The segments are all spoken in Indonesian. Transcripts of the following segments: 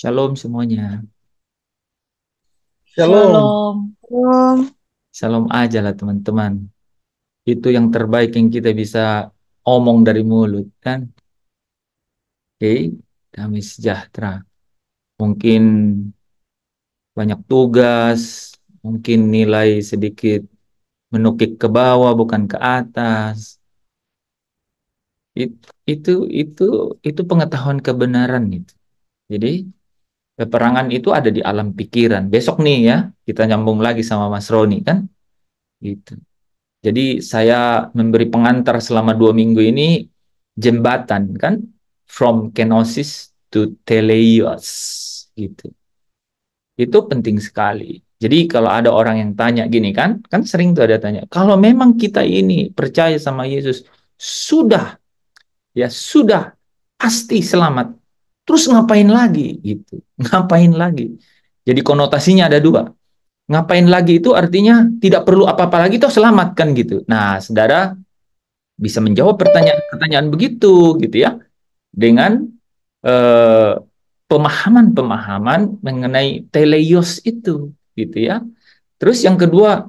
Shalom semuanya. Shalom. Shalom. Shalom aja lah teman-teman. Itu yang terbaik yang kita bisa omong dari mulut kan. Oke, damai sejahtera. Mungkin banyak tugas, mungkin nilai sedikit menukik ke bawah bukan ke atas. It- Itu itu itu pengetahuan kebenaran itu. Jadi peperangan itu ada di alam pikiran. Besok nih ya, kita nyambung lagi sama Mas Roni kan. Gitu. Jadi saya memberi pengantar selama 2 minggu ini jembatan kan, from kenosis to teleios gitu. Itu penting sekali. Jadi kalau ada orang yang tanya gini kan, kan sering tuh ada tanya, kalau memang kita ini percaya sama Yesus, sudah ya sudah pasti selamat. Terus ngapain lagi gitu? Ngapain lagi? Jadi konotasinya ada dua. Ngapain lagi itu artinya tidak perlu apa-apa lagi toh selamat kan gitu. Nah, saudara bisa menjawab pertanyaan-pertanyaan begitu gitu ya dengan eh, pemahaman-pemahaman mengenai teleios itu gitu ya. Terus yang kedua,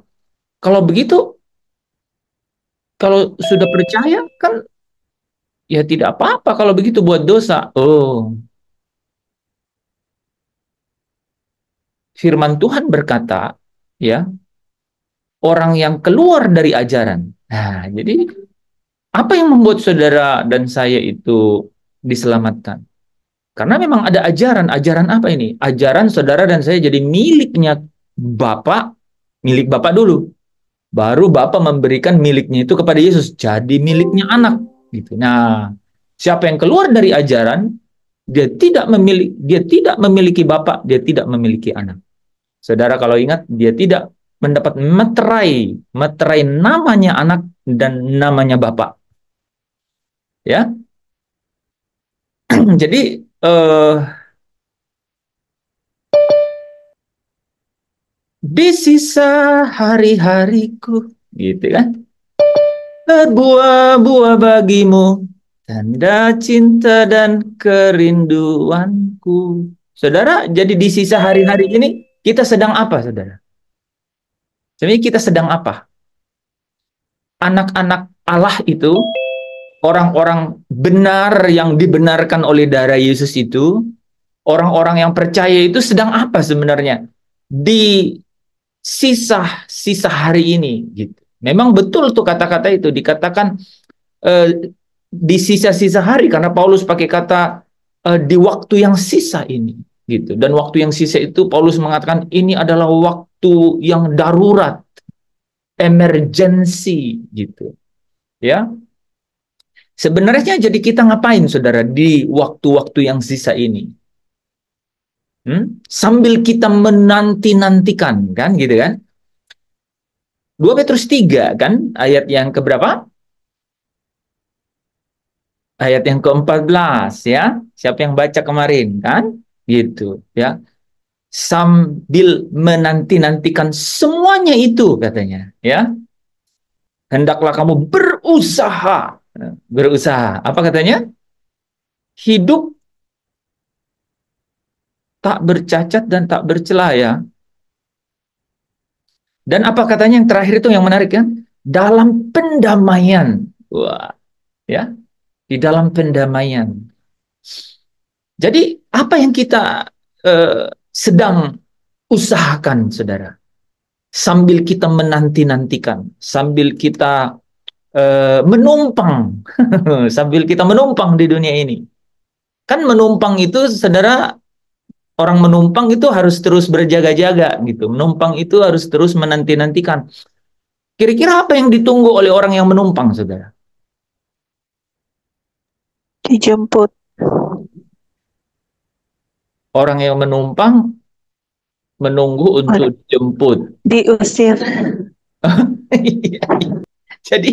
kalau begitu kalau sudah percaya kan ya tidak apa-apa kalau begitu buat dosa. Oh, firman Tuhan berkata ya, orang yang keluar dari ajaran. Nah, jadi apa yang membuat saudara dan saya itu diselamatkan? Karena memang ada ajaran. Ajaran apa ini? Ajaran saudara dan saya jadi miliknya Bapak, milik Bapak dulu. Baru Bapak memberikan miliknya itu kepada Yesus. Jadi miliknya anak. Gitu. Nah, siapa yang keluar dari ajaran, dia tidak memiliki Bapak, dia tidak memiliki anak. Saudara kalau ingat, dia tidak mendapat meterai, meterai namanya anak dan namanya Bapak. Ya, jadi eh, di sisa hari-hariku, gitu kan? Berbuah-buah bagimu, tanda cinta dan kerinduanku. Saudara, jadi di sisa hari-hari ini, kita sedang apa, saudara? Sebenarnya kita sedang apa? Anak-anak Allah itu, orang-orang benar yang dibenarkan oleh darah Yesus itu, orang-orang yang percaya itu sedang apa sebenarnya? Di sisa-sisa hari ini, gitu. Memang betul tuh kata-kata itu, dikatakan di sisa-sisa hari karena Paulus pakai kata di waktu yang sisa ini gitu. Dan waktu yang sisa itu Paulus mengatakan ini adalah waktu yang darurat, emergency gitu. Ya. Sebenarnya jadi kita ngapain Saudara di waktu-waktu yang sisa ini? Sambil kita menanti-nantikan kan gitu kan? 2 Petrus 3 kan ayat yang keberapa? Ayat yang ke-14 ya. Siapa yang baca kemarin kan? Gitu ya. Sambil menanti-nantikan semuanya itu katanya ya. Hendaklah kamu berusaha. Berusaha. Apa katanya? Hidup tak bercacat dan tak bercela ya. Dan apa katanya yang terakhir itu yang menarik ya? Dalam pendamaian. Wah, ya. Di dalam pendamaian. Jadi apa yang kita sedang usahakan, saudara? Sambil kita menanti-nantikan, sambil kita menumpang, sambil kita menumpang di dunia ini. Kan menumpang itu, saudara, orang menumpang itu harus terus berjaga-jaga gitu. Menumpang itu harus terus menanti-nantikan. Kira-kira apa yang ditunggu oleh orang yang menumpang, saudara? Dijemput. Orang yang menumpang menunggu untuk Waduh, dijemput. diusir. Jadi,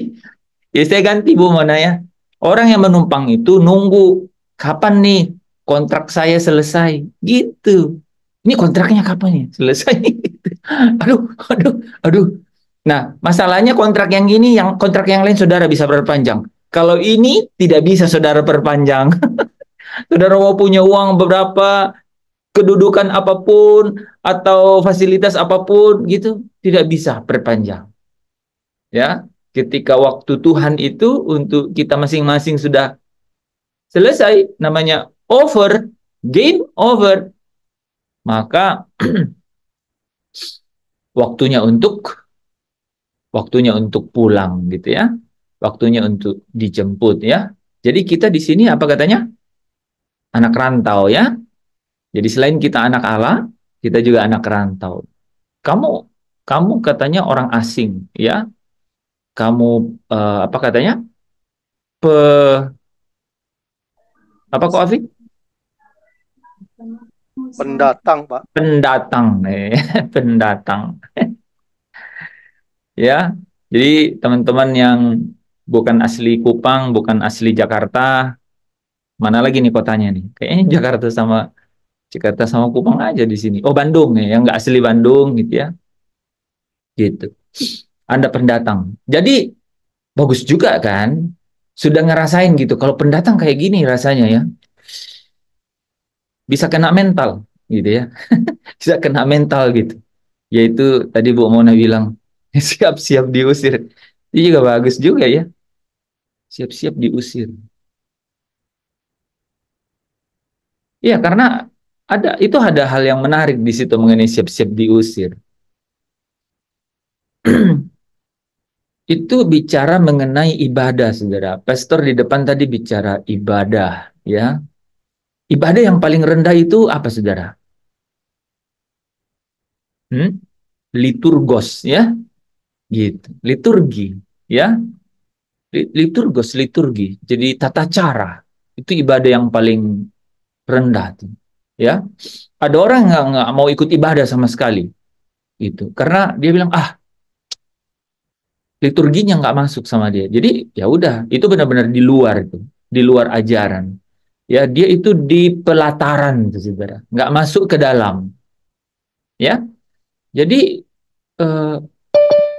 ya saya ganti Bu Mona ya. Orang yang menumpang itu nunggu kapan nih kontrak saya selesai. Gitu. Ini kontraknya kapan nih selesai? Aduh, aduh, aduh. Nah, masalahnya kontrak yang ini, yang kontrak yang lain saudara bisa perpanjang. Kalau ini tidak bisa saudara perpanjang. Saudara mau punya uang beberapa, kedudukan apapun atau fasilitas apapun gitu tidak bisa perpanjang. Ya, ketika waktu Tuhan itu untuk kita masing-masing sudah selesai, namanya over, game over, maka waktunya untuk waktunya untuk pulang gitu ya. Waktunya untuk dijemput ya. Jadi kita di sini apa katanya? Anak rantau ya. Jadi selain kita anak Allah, kita juga anak rantau. Kamu kamu katanya orang asing ya. Kamu apa katanya? Pe apa kok Afik? Pendatang, Pak. Pendatang pendatang ya. Jadi teman-teman yang bukan asli Kupang, bukan asli Jakarta, mana lagi nih kotanya nih? Kayaknya Jakarta sama Kupang aja di sini. Oh, Bandung ya, yang nggak asli Bandung gitu ya. Gitu. Anda pendatang. Jadi bagus juga kan? Sudah ngerasain gitu. Kalau pendatang kayak gini rasanya ya, bisa kena mental gitu ya. Bisa kena mental gitu. Yaitu tadi Bu Mona bilang, siap-siap diusir. Itu juga bagus juga ya. Siap-siap diusir. Iya, karena ada hal yang menarik di situ mengenai siap-siap diusir. Itu bicara mengenai ibadah, saudara. Pastor di depan tadi bicara ibadah, ya. Ibadah yang paling rendah itu apa, saudara? Hmm? Liturgos, ya, gitu. Liturgi, ya. Liturgos, liturgi. Jadi tata cara itu ibadah yang paling rendah, tuh. Ya. Ada orang nggak mau ikut ibadah sama sekali, gitu. Karena dia bilang, liturginya nggak masuk sama dia. Jadi ya udah, itu benar-benar di luar ajaran. Ya, dia itu di pelataran, itu saudara, nggak masuk ke dalam. Ya, jadi eh,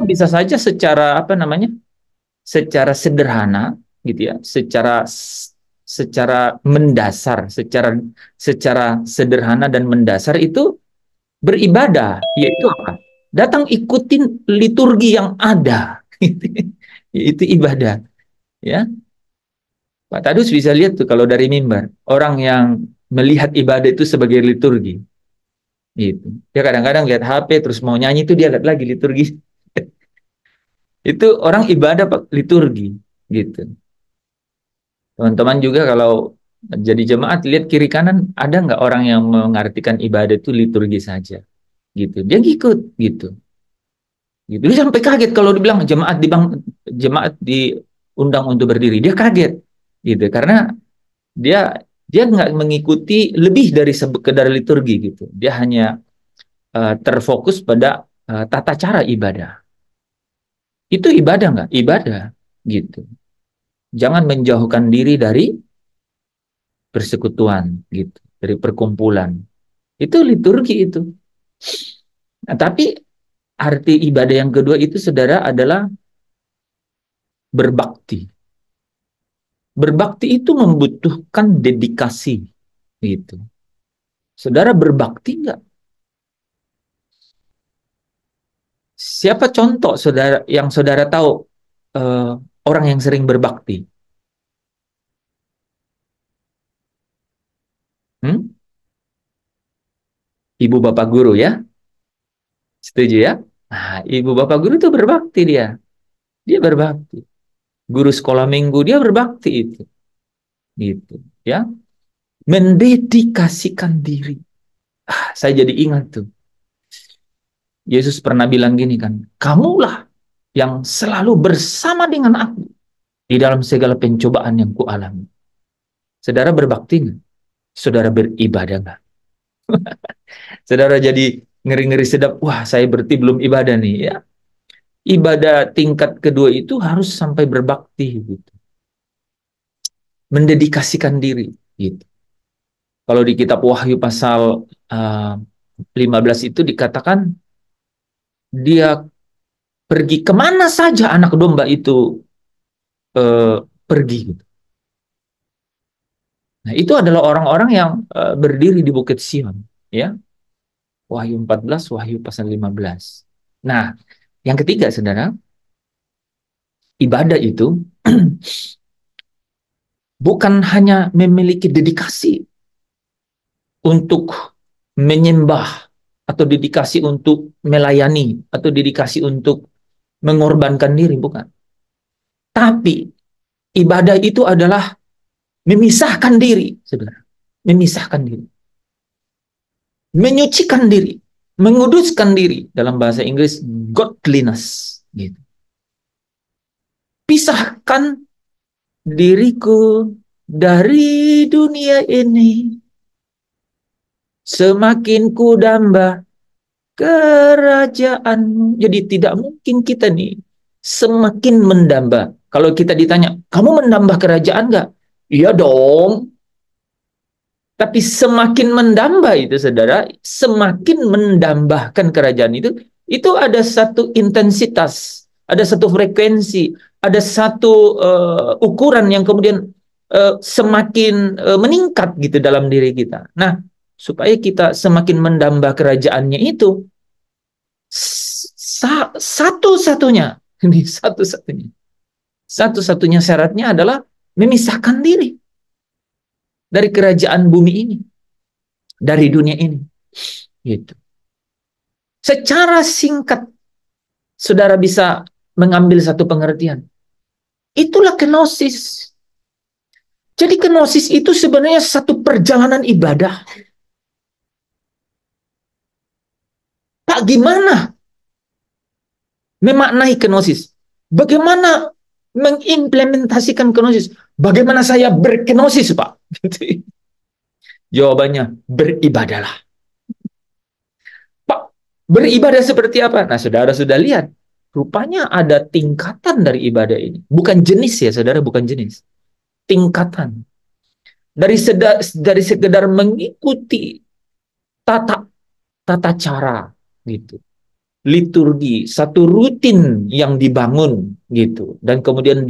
bisa saja secara apa namanya, secara sederhana, gitu ya, secara mendasar, secara sederhana dan mendasar itu beribadah, yaitu apa? Datang ikutin liturgi yang ada, itu ibadah. Ya, Pak Tadus bisa lihat tuh kalau dari mimbar, orang yang melihat ibadah itu sebagai liturgi, gitu. Dia kadang-kadang lihat HP terus mau nyanyi itu dia lihat lagi liturgi. Itu orang ibadah Pak, liturgi, gitu. Teman-teman juga kalau jadi jemaat lihat kiri kanan ada nggak orang yang mengartikan ibadah itu liturgi saja, gitu. Dia ngikut, gitu. Gitu. Dia sampai kaget kalau dibilang jemaat diundang untuk berdiri, dia kaget, gitu. Karena dia dia nggak mengikuti lebih dari sekedar liturgi gitu. Dia hanya terfokus pada tata cara ibadah. Itu ibadah nggak? Ibadah gitu. Jangan menjauhkan diri dari persekutuan gitu, dari perkumpulan. Itu liturgi itu. Nah, tapi arti ibadah yang kedua itu saudara adalah berbakti. Berbakti itu membutuhkan dedikasi gitu. Saudara berbakti nggak? Siapa contoh saudara yang saudara tahu eh, orang yang sering berbakti? Hmm? Ibu bapak guru ya, setuju ya? Nah, ibu bapak guru itu berbakti dia berbakti. Guru sekolah minggu dia berbakti itu, gitu ya. Mendedikasikan diri. Saya jadi ingat tuh. Yesus pernah bilang gini kan, kamulah yang selalu bersama dengan aku di dalam segala pencobaan yang kualami. Saudara berbakti nggak? Saudara beribadah nggak? Saudara jadi ngeri-ngeri sedap, wah saya berarti belum ibadah nih ya. Ibadah tingkat kedua itu harus sampai berbakti gitu. Mendedikasikan diri gitu. Kalau di kitab Wahyu pasal 15 itu dikatakan dia pergi kemana saja anak domba itu pergi gitu. Nah, itu adalah orang-orang yang berdiri di Bukit Sion. ya. Wahyu 14, Wahyu pasal 15. Nah, yang ketiga, saudara, ibadah itu bukan hanya memiliki dedikasi untuk menyembah, atau dedikasi untuk melayani, atau dedikasi untuk mengorbankan diri, bukan. Tapi ibadah itu adalah memisahkan diri, saudara. Memisahkan diri. Menyucikan diri. Menguduskan diri. Dalam bahasa Inggris, godliness. Gitu. Pisahkan diriku dari dunia ini. Semakin ku damba kerajaanmu. Jadi tidak mungkin kita nih semakin mendamba. Kalau kita ditanya, kamu mendamba kerajaan nggak? Iya dong. Tapi semakin mendamba itu, saudara, semakin mendambahkan kerajaan itu ada satu intensitas, ada satu frekuensi, ada satu ukuran yang kemudian semakin meningkat gitu dalam diri kita. Nah, supaya kita semakin mendamba kerajaannya itu, satu-satunya, ini satu-satunya syaratnya adalah memisahkan diri dari kerajaan bumi ini, dari dunia ini. Gitu. Secara singkat, saudara bisa mengambil satu pengertian. Itulah kenosis. Jadi kenosis itu sebenarnya satu perjalanan ibadah. Pak, gimana memaknai kenosis? Bagaimana mengimplementasikan kenosis? Bagaimana saya berkenosis, Pak? Jawabannya, beribadalah. Pak, beribadah seperti apa? Nah, saudara sudah lihat. Rupanya ada tingkatan dari ibadah ini. Bukan jenis ya, saudara, bukan jenis. Tingkatan. Dari sekedar mengikuti tata tata cara gitu. Liturgi, satu rutin yang dibangun gitu. Dan kemudian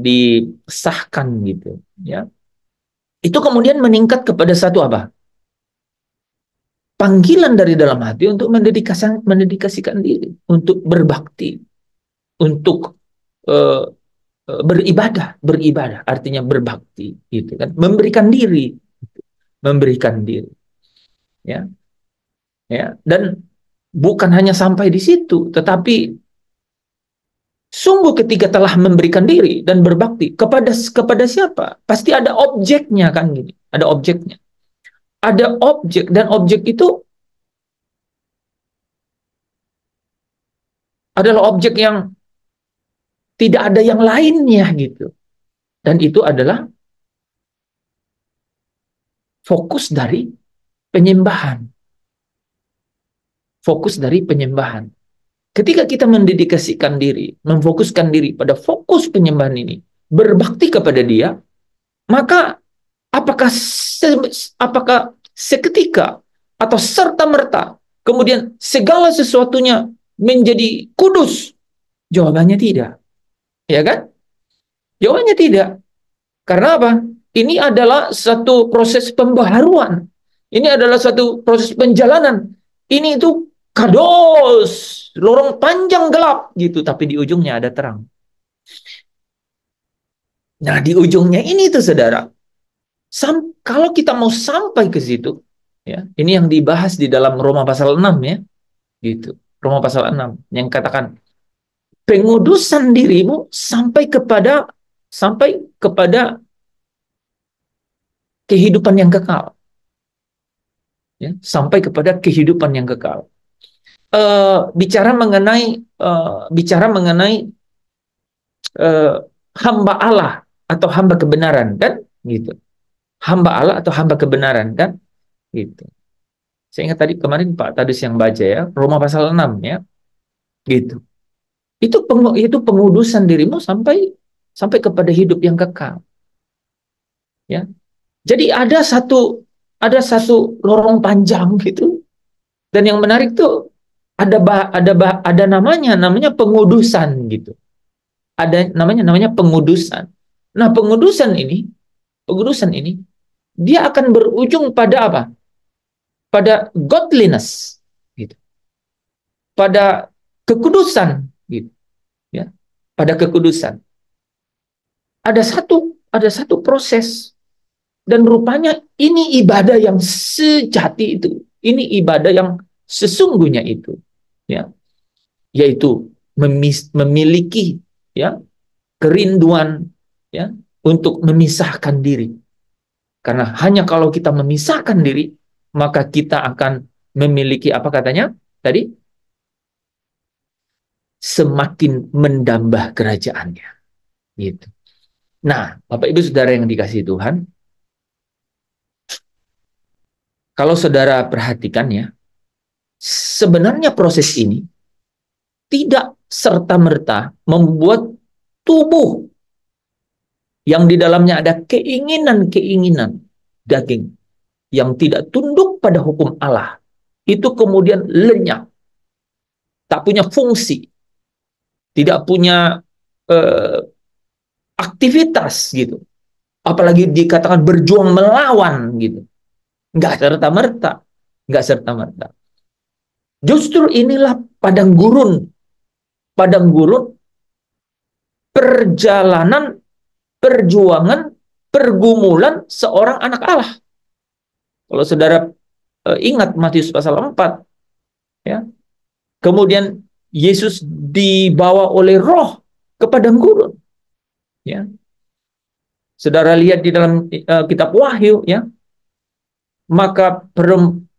disahkan gitu, ya. Itu kemudian meningkat kepada satu apa? Panggilan dari dalam hati untuk mendedikasikan diri, untuk berbakti, untuk eh, beribadah artinya berbakti, gitu kan, memberikan diri, ya, ya, dan bukan hanya sampai di situ, tetapi sungguh ketika telah memberikan diri dan berbakti kepada siapa? Pasti ada objeknya kan, gini, ada objeknya, ada objek, dan objek itu adalah objek yang tidak ada yang lainnya gitu, dan itu adalah fokus dari penyembahan. Fokus dari penyembahan. Ketika kita mendedikasikan diri, memfokuskan diri pada fokus penyembahan ini, berbakti kepada Dia, maka apakah seketika atau serta-merta kemudian segala sesuatunya menjadi kudus? Jawabannya tidak. Ya kan? Jawabannya tidak. Karena apa? Ini adalah satu proses pembaharuan. Ini adalah satu proses penjalanan. Ini itu kados, lorong panjang gelap gitu, tapi di ujungnya ada terang. Nah, di ujungnya ini tuh, saudara, kalau kita mau sampai ke situ, ya, ini yang dibahas di dalam Roma pasal 6 ya, gitu. Roma pasal 6 yang katakan pengudusan dirimu sampai kepada kehidupan yang kekal. Ya, sampai kepada kehidupan yang kekal. Bicara mengenai hamba Allah atau hamba kebenaran kan, gitu. Hamba Allah atau hamba kebenaran kan, gitu. Saya ingat tadi kemarin Pak Tadus yang baca ya, Roma pasal 6 ya, gitu. Itu pengudusan dirimu sampai kepada hidup yang kekal. Ya. Jadi ada satu lorong panjang gitu. Dan yang menarik tuh ada namanya pengudusan gitu. Ada namanya pengudusan. Nah, pengudusan ini dia akan berujung pada apa? Pada godliness, gitu. Pada kekudusan, gitu. Ya, pada kekudusan. Ada satu proses, dan rupanya ini ibadah yang sejati itu. Ini ibadah yang sesungguhnya itu, ya, yaitu memiliki, ya, kerinduan, ya, untuk memisahkan diri. Karena hanya kalau kita memisahkan diri, maka kita akan memiliki apa katanya tadi? Semakin mendambah kerajaannya. Gitu. Nah, Bapak Ibu Saudara yang dikasihi Tuhan, kalau saudara perhatikan ya, sebenarnya proses ini tidak serta-merta membuat tubuh yang di dalamnya ada keinginan-keinginan daging yang tidak tunduk pada hukum Allah, itu kemudian lenyap, tak punya fungsi, tidak punya eh, aktivitas gitu. Apalagi dikatakan berjuang melawan gitu. Nggak serta-merta. Nggak serta-merta. Justru inilah padang gurun. Padang gurun, perjalanan, perjuangan, pergumulan seorang anak Allah. Kalau saudara ingat Matius pasal 4, ya, kemudian Yesus dibawa oleh Roh ke padang gurun. Ya, saudara lihat di dalam kitab Wahyu, ya, maka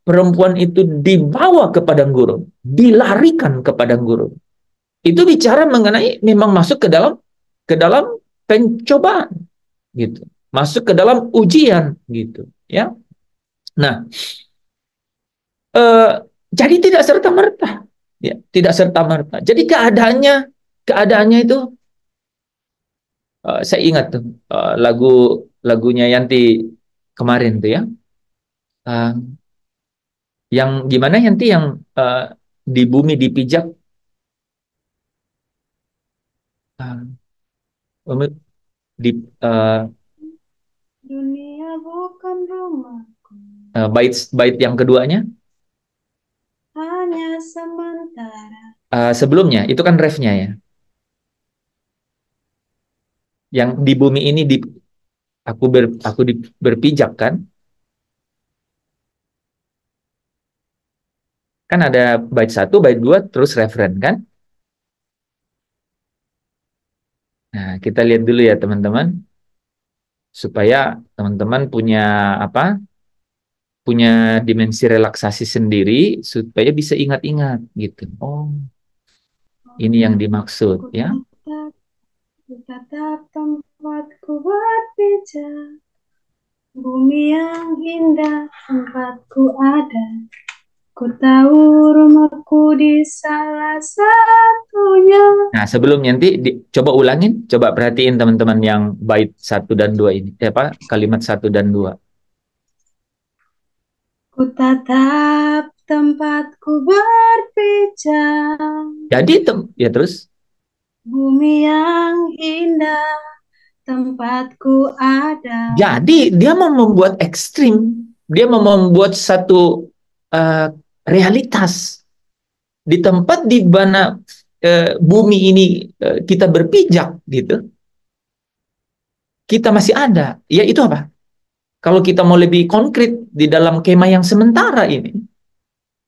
perempuan itu dibawa ke padang gurun, dilarikan ke padang gurun. Itu bicara mengenai memang masuk ke dalam pencobaan, gitu, masuk ke dalam ujian, gitu, ya. Nah, eh, jadi tidak serta merta, ya, tidak serta merta. Jadi keadaannya itu, saya ingat tuh lagunya Yanti kemarin tuh, ya. Eh, yang gimana Yanti yang di bumi dipijak, di Dunia bukan rumahku, bait yang keduanya, hanya sementara. sebelumnya itu kan refnya, ya, yang di bumi ini aku berpijak, kan ada bait satu, bait dua, terus referen kan. Nah, kita lihat dulu ya teman-teman, supaya teman-teman punya apa, punya dimensi relaksasi sendiri, supaya bisa ingat-ingat gitu. Oh, ini yang dimaksud, Ku ya. tatap, ku tatap tempatku berpijak, bumi yang indah tempatku ada. Ku tahu rumahku di salah satunya. Nah, sebelum nanti coba ulangin, coba perhatiin teman-teman yang bait satu dan dua ini, apa kalimat satu dan dua. Ku tatap tempatku berpijak, Jadi ya terus. bumi yang indah tempatku ada. Jadi dia mau membuat ekstrim, dia mau membuat satu uh, realitas di tempat di mana bumi ini kita berpijak, gitu. Kita masih ada. Ya itu apa? Kalau kita mau lebih konkret di dalam kemah yang sementara ini,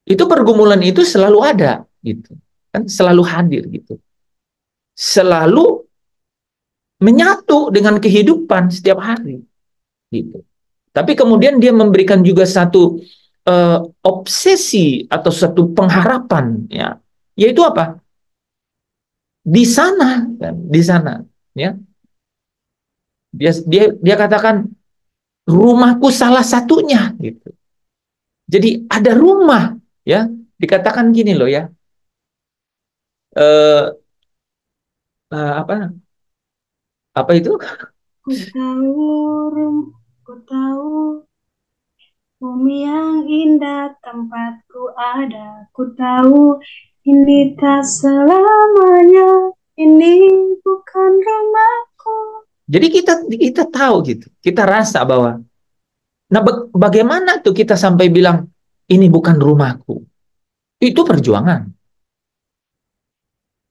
itu pergumulan itu selalu ada, gitu. Kan selalu hadir, gitu. Selalu menyatu dengan kehidupan setiap hari, gitu. Tapi kemudian dia memberikan juga satu obsesi atau satu pengharapan, ya, yaitu apa? Di sana, kan, di sana, ya. Dia katakan rumahku salah satunya, gitu. Jadi ada rumah, ya. Dikatakan gini loh, ya. Eh, apa itu? Ku tahu ku tahu bumi yang indah tempatku ada. Ku tahu ini tak selamanya. Ini bukan rumahku. Jadi kita tahu gitu, kita rasa bahwa Nah, bagaimana tuh kita sampai bilang ini bukan rumahku? Itu perjuangan.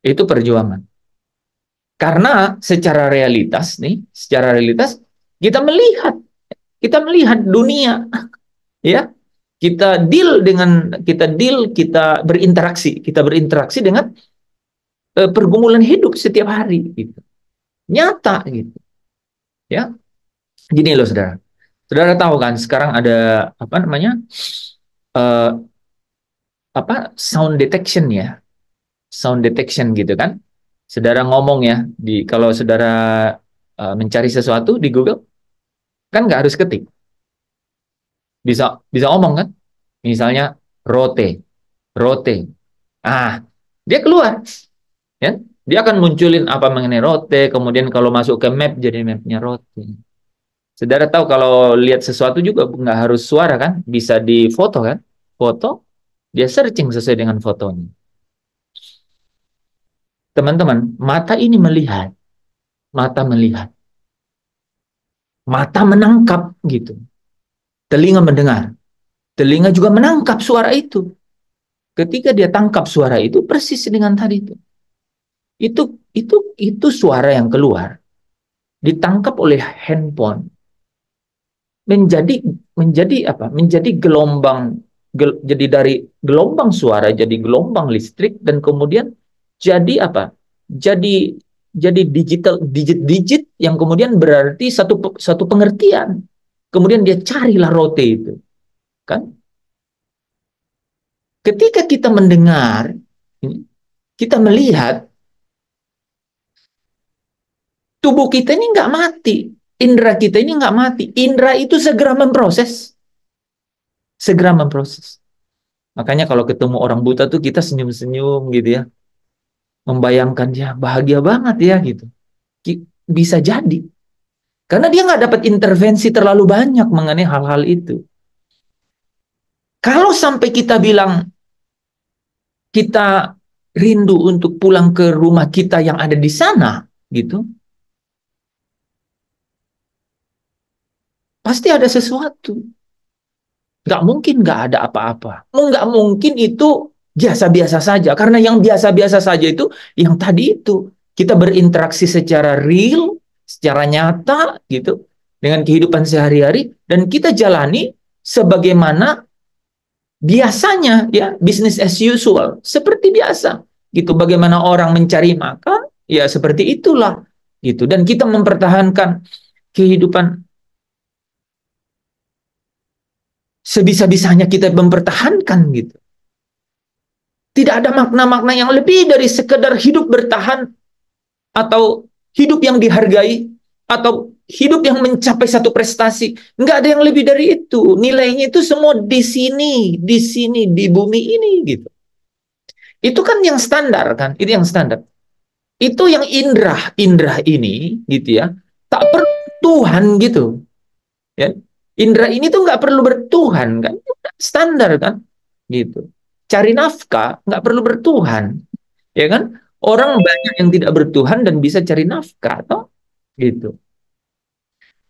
Itu perjuangan. Karena secara realitas kita melihat dunia, ya. Kita berinteraksi dengan pergumulan hidup setiap hari gitu. Nyata gitu, ya. Gini loh, Saudara. Saudara tahu kan sekarang ada apa namanya? eh, Sound detection ya. Sound detection gitu kan. Saudara ngomong ya, kalau saudara mencari sesuatu di Google kan nggak harus ketik, bisa bisa ngomong kan, misalnya rote, rote, ah dia keluar, ya, dia akan munculin apa mengenai rote, kemudian kalau masuk ke map jadi mapnya rote. Saudara tahu kalau lihat sesuatu juga nggak harus suara kan, bisa di foto kan, foto dia searching sesuai dengan fotonya. Teman-teman, mata ini melihat, mata melihat, mata menangkap gitu, telinga mendengar, telinga juga menangkap suara itu. Ketika dia tangkap suara itu persis dengan tadi itu. Itu suara yang keluar ditangkap oleh handphone menjadi menjadi apa? Menjadi gelombang, jadi dari gelombang suara jadi gelombang listrik dan kemudian jadi apa? Jadi digital digit-digit yang kemudian berarti satu satu pengertian. Kemudian dia carilah rote itu, kan? Ketika kita mendengar, kita melihat, tubuh kita ini nggak mati, indera kita ini nggak mati, indera itu segera memproses, segera memproses. Makanya kalau ketemu orang buta tuh kita senyum-senyum gitu ya, membayangkan dia bahagia banget ya gitu. Bisa jadi, karena dia nggak dapat intervensi terlalu banyak mengenai hal-hal itu. Kalau sampai kita bilang kita rindu untuk pulang ke rumah kita yang ada di sana, gitu, pasti ada sesuatu. Nggak mungkin nggak ada apa-apa. Nggak mungkin itu biasa-biasa saja. Karena yang biasa-biasa saja itu, yang tadi itu, kita berinteraksi secara real, secara nyata, gitu, dengan kehidupan sehari-hari, dan kita jalani sebagaimana biasanya, ya, business as usual, seperti biasa. Gitu, bagaimana orang mencari makan, ya seperti itulah. Gitu, dan kita mempertahankan kehidupan sebisa-bisanya kita mempertahankan gitu. Tidak ada makna-makna yang lebih dari sekedar hidup bertahan atau hidup yang dihargai atau hidup yang mencapai satu prestasi. Nggak ada yang lebih dari itu. Nilainya itu semua di sini, di bumi ini gitu. Itu kan yang standar kan, itu yang standar. Itu yang indrah ini gitu ya. Tak perlu Tuhan gitu. Ya. Indra ini tuh nggak perlu bertuhan kan, standar kan, gitu. Cari nafkah nggak perlu bertuhan, ya kan? Orang banyak yang tidak bertuhan dan bisa cari nafkah, toh, gitu.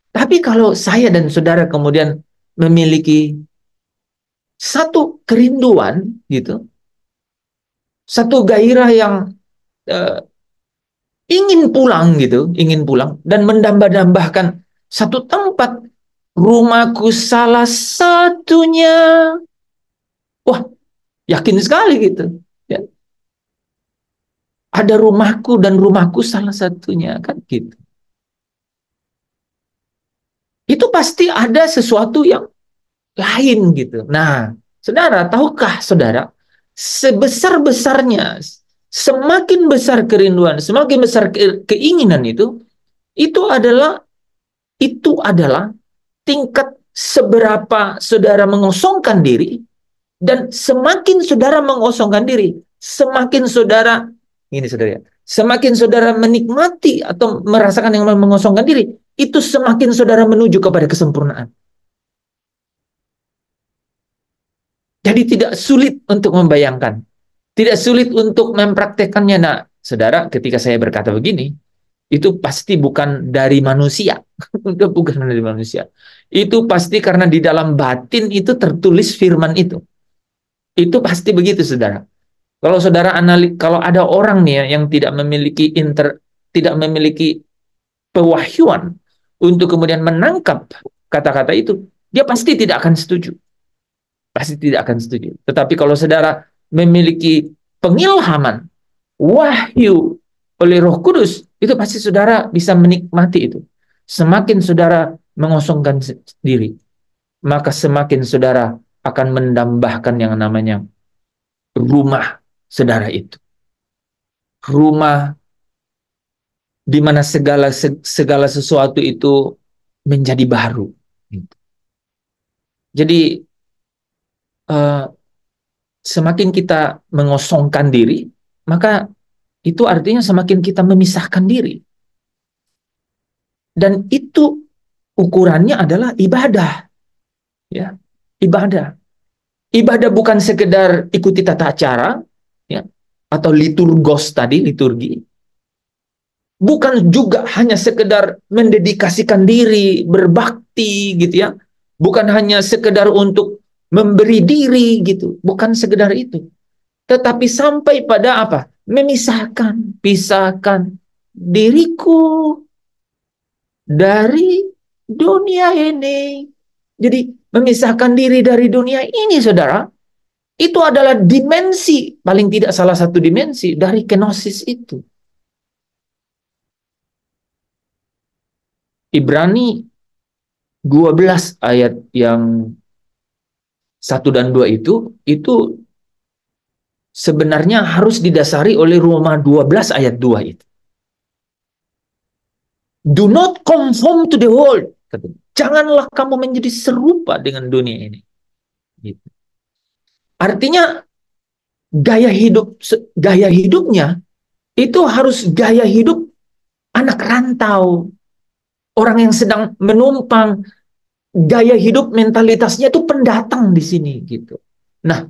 Tapi kalau saya dan saudara kemudian memiliki satu kerinduan, gitu, satu gairah yang eh, ingin pulang, gitu, ingin pulang dan mendambah-dambahkan satu tempat, rumahku salah satunya. Wah, yakin sekali gitu. Ya. Ada rumahku dan rumahku salah satunya kan gitu. Itu pasti ada sesuatu yang lain gitu. Nah, saudara, tahukah saudara, sebesar-besarnya, semakin besar kerinduan, semakin besar keinginan itu adalah tingkat seberapa saudara mengosongkan diri. Dan semakin saudara mengosongkan diri, semakin saudara, ini saudara, semakin saudara menikmati atau merasakan yang mengosongkan diri, itu semakin saudara menuju kepada kesempurnaan. Jadi tidak sulit untuk membayangkan, tidak sulit untuk mempraktekannya. Nah, saudara, ketika saya berkata begini, itu pasti bukan dari manusia. Udah bukan dari manusia. Itu pasti karena di dalam batin itu tertulis firman itu. Itu pasti begitu, saudara. Kalau saudara kalau ada orang nih ya, yang tidak memiliki pewahyuan untuk kemudian menangkap kata-kata itu, dia pasti tidak akan setuju. Pasti tidak akan setuju. Tetapi kalau saudara memiliki pengilhaman, wahyu oleh Roh Kudus, itu pasti saudara bisa menikmati itu. Semakin saudara mengosongkan diri, maka semakin saudara akan mendambahkan yang namanya rumah saudara itu. Rumah di mana segala sesuatu itu menjadi baru. Jadi eh, semakin kita mengosongkan diri, maka itu artinya semakin kita memisahkan diri. Dan itu ukurannya adalah ibadah, ya. Ibadah. Ibadah bukan sekedar ikuti tata acara, ya, atau liturgos tadi, liturgi. Bukan juga hanya sekedar mendedikasikan diri, berbakti gitu ya. Bukan hanya sekedar untuk memberi diri gitu, bukan sekedar itu. Tetapi sampai pada apa? Pisahkan diriku dari dunia ini. Jadi memisahkan diri dari dunia ini, saudara, itu adalah dimensi, paling tidak salah satu dimensi dari kenosis itu. Ibrani 12 ayat yang 1 dan 2 itu sebenarnya harus didasari oleh Roma 12 ayat 2 itu. Do not conform to the world. Janganlah kamu menjadi serupa dengan dunia ini. Gitu. Artinya gaya hidupnya itu harus gaya hidup anak rantau, orang yang sedang menumpang, gaya hidup mentalitasnya itu pendatang di sini gitu. Nah,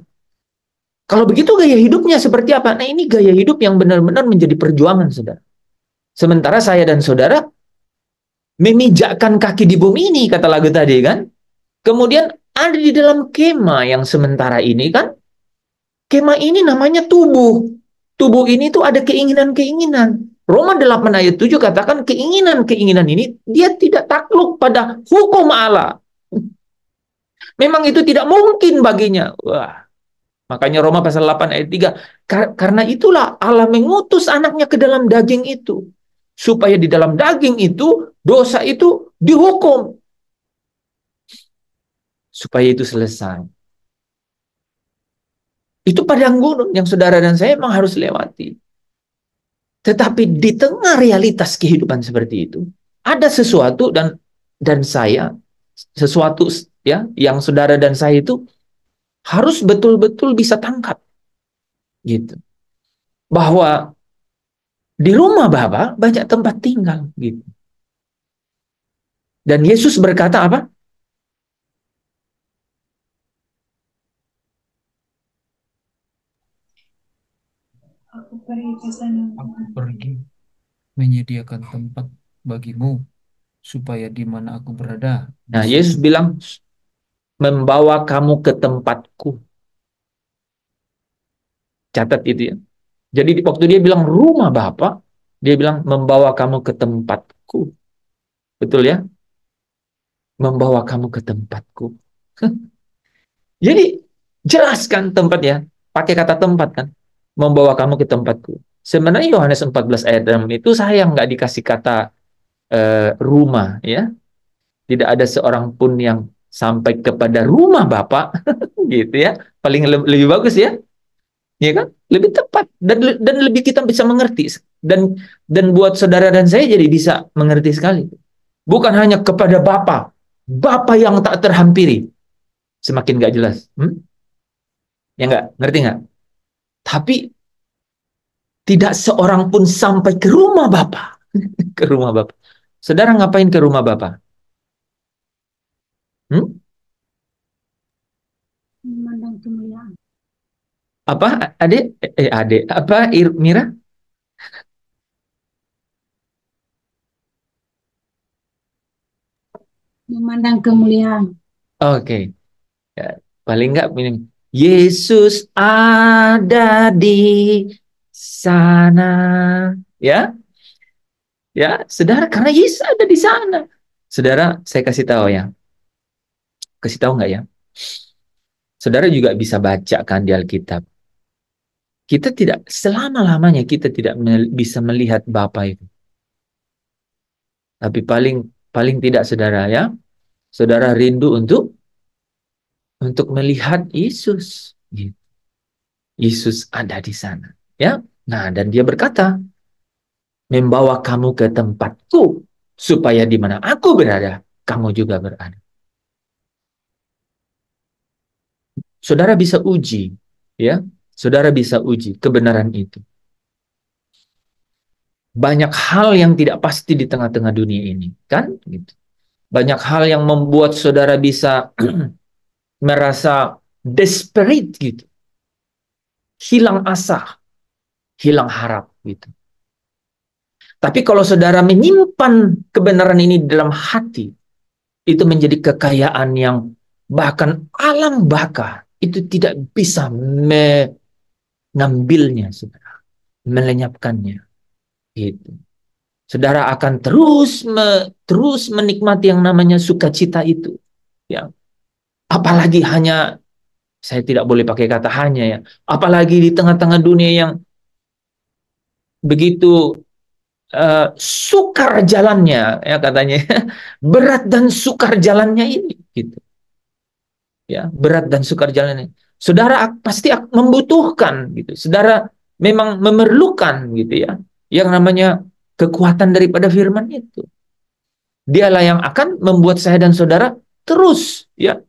kalau begitu gaya hidupnya seperti apa? Nah, ini gaya hidup yang benar-benar menjadi perjuangan, saudara. Sementara saya dan saudara memijakkan kaki di bumi ini, kata lagu tadi kan. Kemudian ada di dalam kema yang sementara ini kan. Kema ini namanya tubuh. Tubuh ini tuh ada keinginan-keinginan. Roma 8 ayat 7 katakan keinginan-keinginan ini dia tidak takluk pada hukum Allah. Memang itu tidak mungkin baginya. Wah, makanya Roma pasal 8 ayat 3. Karena itulah Allah mengutus anaknya ke dalam daging itu. Supaya di dalam daging itu, dosa itu dihukum. Supaya itu selesai. Itu padang gurun yang saudara dan saya memang harus lewati. Tetapi di tengah realitas kehidupan seperti itu, ada sesuatu dan saya, sesuatu ya yang saudara dan saya itu harus betul-betul bisa tangkap. Gitu. Bahwa di rumah Bapa banyak tempat tinggal gitu. Dan Yesus berkata apa? Aku pergi ke sana. Aku pergi menyediakan tempat bagimu, supaya di mana aku berada, Nah, di Yesus situ bilang membawa kamu ke tempatku. Catat itu ya. Jadi waktu dia bilang rumah Bapa, dia bilang membawa kamu ke tempatku. Betul ya? Membawa kamu ke tempatku. Jadi jelaskan tempatnya, pakai kata tempat kan, membawa kamu ke tempatku. Sebenarnya Yohanes 14 ayat 6 itu sayang nggak dikasih kata rumah ya. Tidak ada seorang pun yang sampai kepada rumah Bapak gitu ya. Paling lebih bagus ya. Ya kan? Lebih tepat dan lebih kita bisa mengerti dan buat saudara dan saya jadi bisa mengerti sekali. Bukan hanya kepada Bapa, Bapa yang tak terhampiri. Semakin nggak jelas. Ya nggak? Ngerti nggak? Tapi tidak seorang pun sampai ke rumah Bapa. Ke rumah Bapa. Saudara ngapain ke rumah Bapa? Memandang kemuliaan. Apa? Adik? Adik. Apa? Mira? memandang kemuliaan. Oke. Ya, paling nggak ini, Yesus ada di sana. Ya, ya, saudara, karena Yesus ada di sana. Saudara, saya kasih tahu ya. Kasih tahu nggak ya? Saudara juga bisa baca kan di Alkitab. Kita tidak, selama-lamanya kita tidak bisa melihat Bapa itu. Tapi paling paling tidak saudara ya, saudara rindu untuk melihat Yesus. Gitu. Yesus ada di sana. Ya, nah dan dia berkata, membawa kamu ke tempatku, supaya di mana aku berada, kamu juga berada. Saudara bisa uji, ya, saudara bisa uji kebenaran itu. Banyak hal yang tidak pasti di tengah-tengah dunia ini, kan? Gitu. Banyak hal yang membuat saudara bisa merasa desperate gitu, hilang asa, hilang harap gitu. Tapi kalau saudara menyimpan kebenaran ini dalam hati, itu menjadi kekayaan yang bahkan alam baka itu tidak bisa mengambilnya, saudara, melenyapkannya. Gitu. Saudara akan terus menikmati yang namanya sukacita itu. Ya, apalagi hanya, saya tidak boleh pakai kata hanya ya, apalagi di tengah-tengah dunia yang begitu sukar jalannya ya katanya, berat dan sukar jalannya ini gitu ya, berat dan sukar jalannya. Saudara pasti membutuhkan gitu, saudara memang memerlukan gitu ya yang namanya kekuatan daripada firman itu. Dialah yang akan membuat saya dan saudara terus ya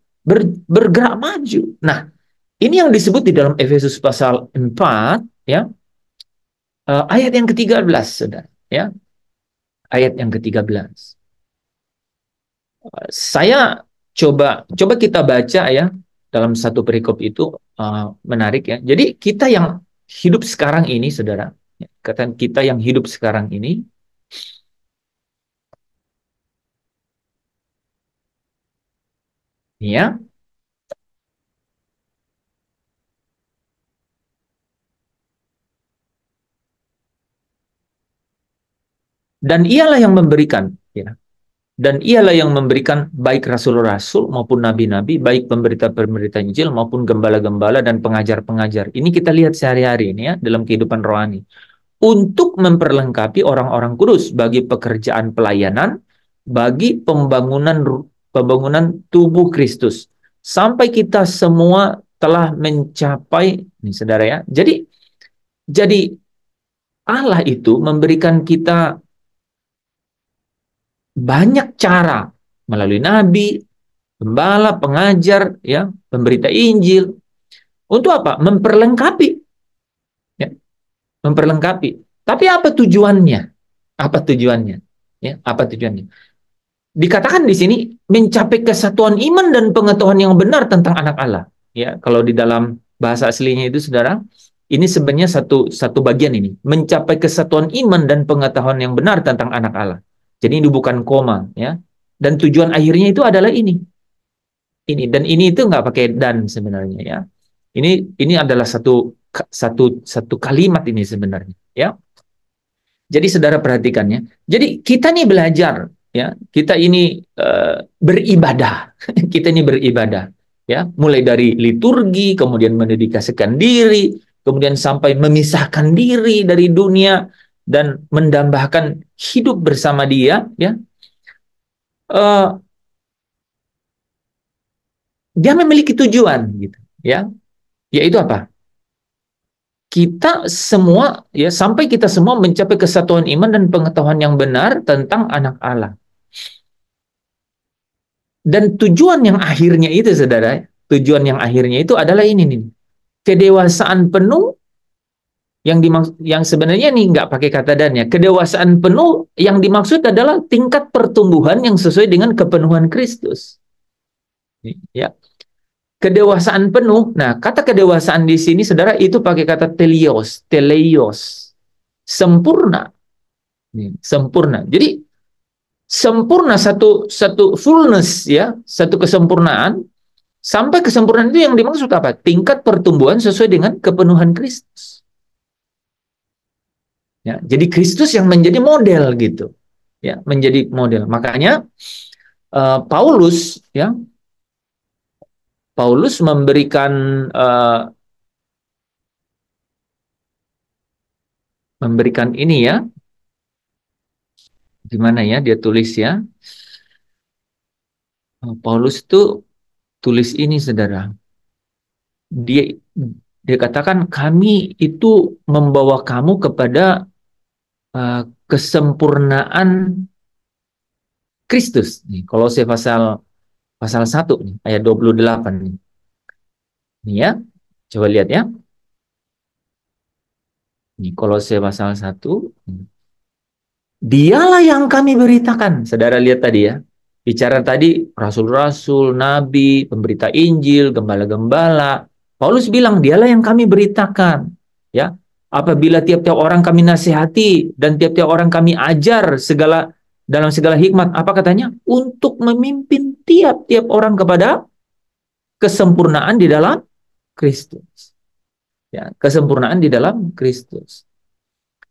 bergerak maju. Nah, ini yang disebut di dalam Efesus pasal 4 ya, ayat yang ke-13 saudara ya, ayat yang ke-13. Saya coba kita baca ya dalam satu perikop itu, menarik ya. Jadi kita yang hidup sekarang ini, saudara, ya, kata kita yang hidup sekarang ini, ya, dan ialah yang memberikan, ya, dan ialah yang memberikan baik rasul-rasul maupun nabi-nabi, baik pemberita-pemberita Injil maupun gembala-gembala dan pengajar-pengajar. Ini kita lihat sehari-hari ini ya dalam kehidupan rohani. Untuk memperlengkapi orang-orang kudus bagi pekerjaan pelayanan, bagi pembangunan tubuh Kristus, sampai kita semua telah mencapai, ini saudara ya. Jadi Allah itu memberikan kita banyak cara melalui nabi, gembala, pengajar, ya, pemberita Injil. Untuk apa? Memperlengkapi, ya, memperlengkapi. Tapi apa tujuannya? Apa tujuannya? Ya, apa tujuannya? Dikatakan di sini mencapai kesatuan iman dan pengetahuan yang benar tentang anak Allah. Ya, kalau di dalam bahasa aslinya itu, saudara, ini sebenarnya satu bagian ini, mencapai kesatuan iman dan pengetahuan yang benar tentang anak Allah. Jadi ini bukan koma, ya. Dan tujuan akhirnya itu adalah dan ini itu nggak pakai dan sebenarnya ya. Ini adalah satu kalimat ini sebenarnya, ya. Jadi saudara perhatikannya. Jadi kita nih belajar, ya. Kita ini beribadah. Kita ini beribadah, ya. Mulai dari liturgi, kemudian mendedikasikan diri, kemudian sampai memisahkan diri dari dunia dan mendambakan hidup bersama Dia, ya. Dia memiliki tujuan, gitu, ya. Yaitu apa? Kita semua ya, sampai kita semua mencapai kesatuan iman dan pengetahuan yang benar tentang anak Allah. Dan tujuan yang akhirnya itu, saudara, tujuan yang akhirnya itu adalah ini nih, kedewasaan penuh yang sebenarnya nih nggak pakai kata dan ya, kedewasaan penuh yang dimaksud adalah tingkat pertumbuhan yang sesuai dengan kepenuhan Kristus. Ya, kedewasaan penuh. Nah, kata kedewasaan di sini, saudara, itu pakai kata teleios, sempurna, sempurna. Jadi sempurna, satu fullness ya, satu kesempurnaan. Sampai kesempurnaan itu yang dimaksud apa? Tingkat pertumbuhan sesuai dengan kepenuhan Kristus. Ya, jadi Kristus yang menjadi model gitu. Ya, menjadi model. Makanya Paulus ya, Paulus memberikan ini ya, gimana ya dia tulis ya. Paulus itu tulis ini saudara. Dia dia katakan kami itu membawa kamu kepada uh, kesempurnaan Kristus. Nih, Kolose pasal 1 nih, ayat 28 nih. Nih ya. Coba lihat ya. Nih Kolose pasal 1. Dialah yang kami beritakan. Saudara lihat tadi ya. Bicara tadi rasul-rasul, nabi, pemberita Injil, gembala-gembala. Paulus bilang dialah yang kami beritakan. Ya. Apabila tiap-tiap orang kami nasihati dan tiap-tiap orang kami ajar dalam segala hikmat, apa katanya? Untuk memimpin tiap-tiap orang kepada kesempurnaan di dalam Kristus. Ya, kesempurnaan di dalam Kristus.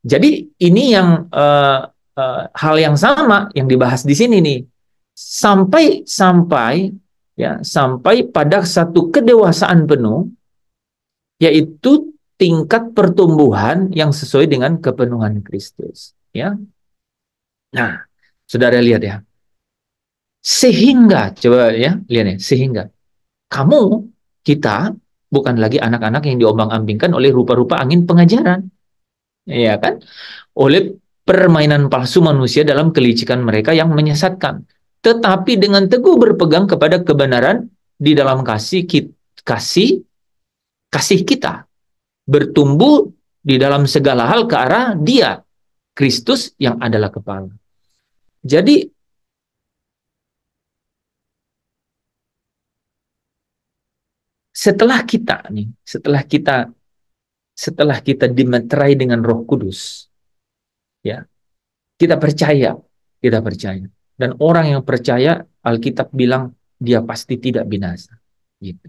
Jadi ini yang hal yang sama yang dibahas di sini nih. Sampai pada satu kedewasaan penuh, yaitu tingkat pertumbuhan yang sesuai dengan kepenuhan Kristus. Ya. Nah, saudara lihat ya. Sehingga, coba ya, lihat ya, sehingga kamu, kita, bukan lagi anak-anak yang diombang-ambingkan oleh rupa-rupa angin pengajaran. Ya kan? Oleh permainan palsu manusia dalam kelicikan mereka yang menyesatkan. Tetapi dengan teguh berpegang kepada kebenaran di dalam kasih kita. Bertumbuh di dalam segala hal ke arah Dia, Kristus yang adalah kepala. Jadi setelah kita dimeterai dengan Roh Kudus, ya, kita percaya. Dan orang yang percaya, Alkitab bilang dia pasti tidak binasa. Gitu.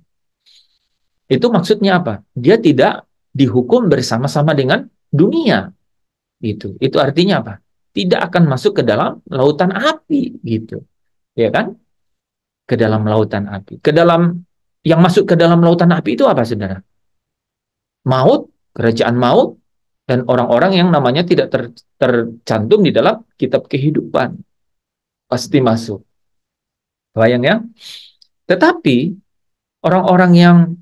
Itu maksudnya apa? Dia tidak dihukum bersama-sama dengan dunia. Gitu. Itu artinya apa? Tidak akan masuk ke dalam lautan api, gitu. Ya kan? Ke dalam lautan api. Yang masuk ke dalam lautan api itu apa, Saudara? Maut, kerajaan maut, dan orang-orang yang namanya tidak tercantum di dalam kitab kehidupan. Pasti masuk. Bayang ya? Tetapi orang-orang yang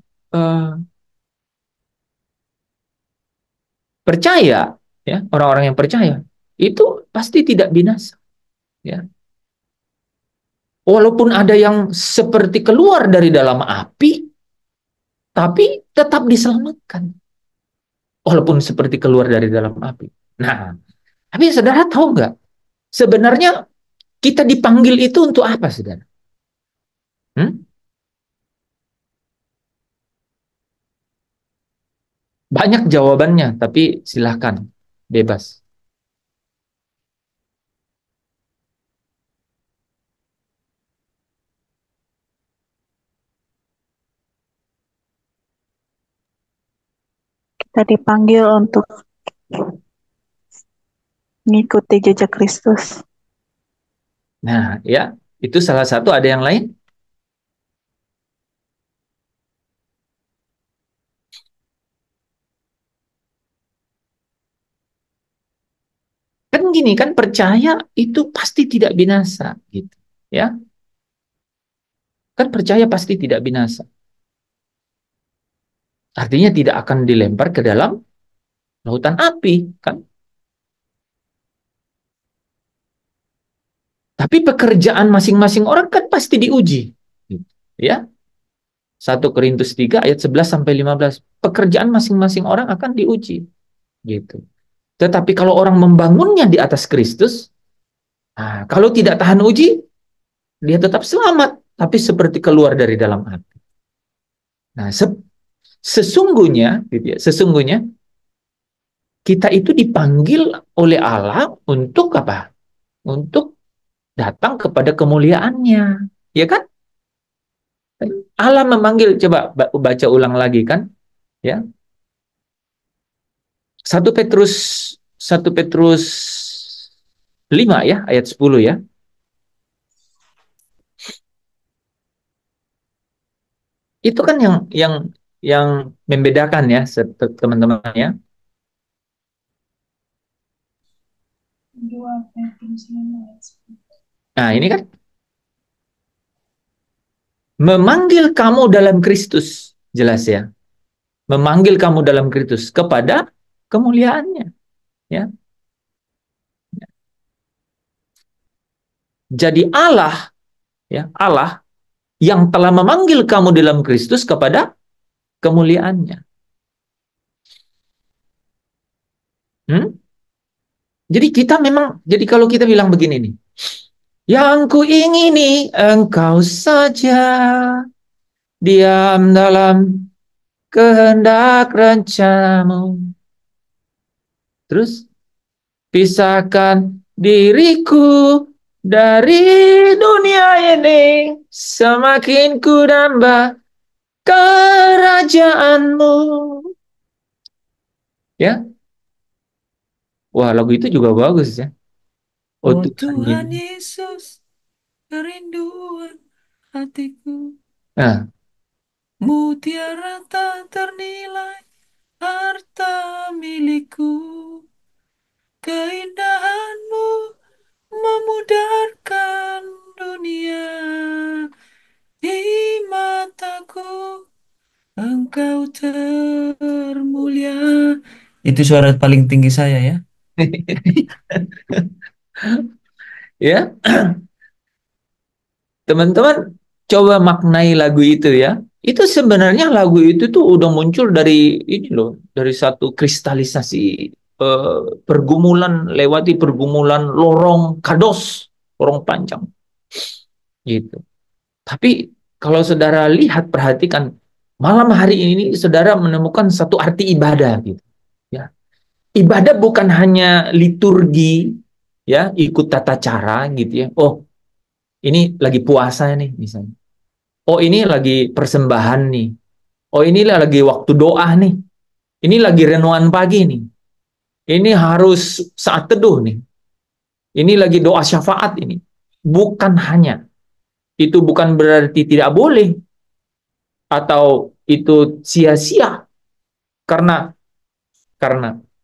percaya, ya, orang-orang yang percaya itu pasti tidak binasa, ya. Walaupun ada yang seperti keluar dari dalam api, tapi tetap diselamatkan. Walaupun seperti keluar dari dalam api. Nah, tapi saudara tahu nggak? Sebenarnya kita dipanggil itu untuk apa, saudara? Banyak jawabannya, tapi silahkan, bebas. Kita dipanggil untuk mengikuti jejak Kristus. Nah, ya, itu salah satu. Ada yang lain? Kan gini, kan percaya itu pasti tidak binasa, gitu. Ya, kan percaya pasti tidak binasa. Artinya tidak akan dilempar ke dalam lautan api, kan? Tapi pekerjaan masing-masing orang kan pasti diuji, gitu. Ya. 1 Korintus 3 ayat 11 sampai 15. Pekerjaan masing-masing orang akan diuji, gitu. Tetapi kalau orang membangunnya di atas Kristus, nah, kalau tidak tahan uji, dia tetap selamat, tapi seperti keluar dari dalam api. Nah, sesungguhnya, gitu ya, sesungguhnya kita itu dipanggil oleh Allah untuk apa? Untuk datang kepada kemuliaannya. Ya kan? Allah memanggil, coba baca ulang lagi kan? Ya. 1 Petrus 5 ya, ayat 10 ya. Itu kan yang membedakan ya, teman-teman ya. 2 Petrus 5 ayat 10. Nah, ini kan memanggil kamu dalam Kristus, jelas ya. Memanggil kamu dalam Kristus kepada kemuliaannya, ya. Jadi Allah, ya, Allah yang telah memanggil kamu dalam Kristus kepada kemuliaannya. Hmm? Jadi kita memang, jadi kalau kita bilang begini nih, yang ku ingini engkau saja diam dalam kehendak rencanamu. Terus pisahkan diriku dari dunia ini, semakin ku nambah kerajaanmu. Ya, wah lagu itu juga bagus ya. Oh Oh Tuhan Tuhan ini. Yesus, kerinduan hatiku, Nah, mutiara tak ternilai, harta milikku, keindahanmu memudarkan dunia di mataku, engkau termulia. Itu suara paling tinggi saya ya. ya teman-teman coba maknai lagu itu ya. Itu sebenarnya lagu itu tuh udah muncul dari ini loh, dari satu kristalisasi pergumulan, lewati pergumulan lorong kados, lorong panjang gitu. Tapi kalau saudara lihat, perhatikan, malam hari ini saudara menemukan satu arti ibadah gitu. Ya, ibadah bukan hanya liturgi, ya, ikut tata cara gitu ya. Oh, ini lagi puasa nih misalnya. Oh, ini lagi persembahan nih. Oh, ini lagi waktu doa nih. Ini lagi renungan pagi nih. Ini harus saat teduh nih. Ini lagi doa syafaat ini. Bukan hanya. Itu bukan berarti tidak boleh atau itu sia-sia, karena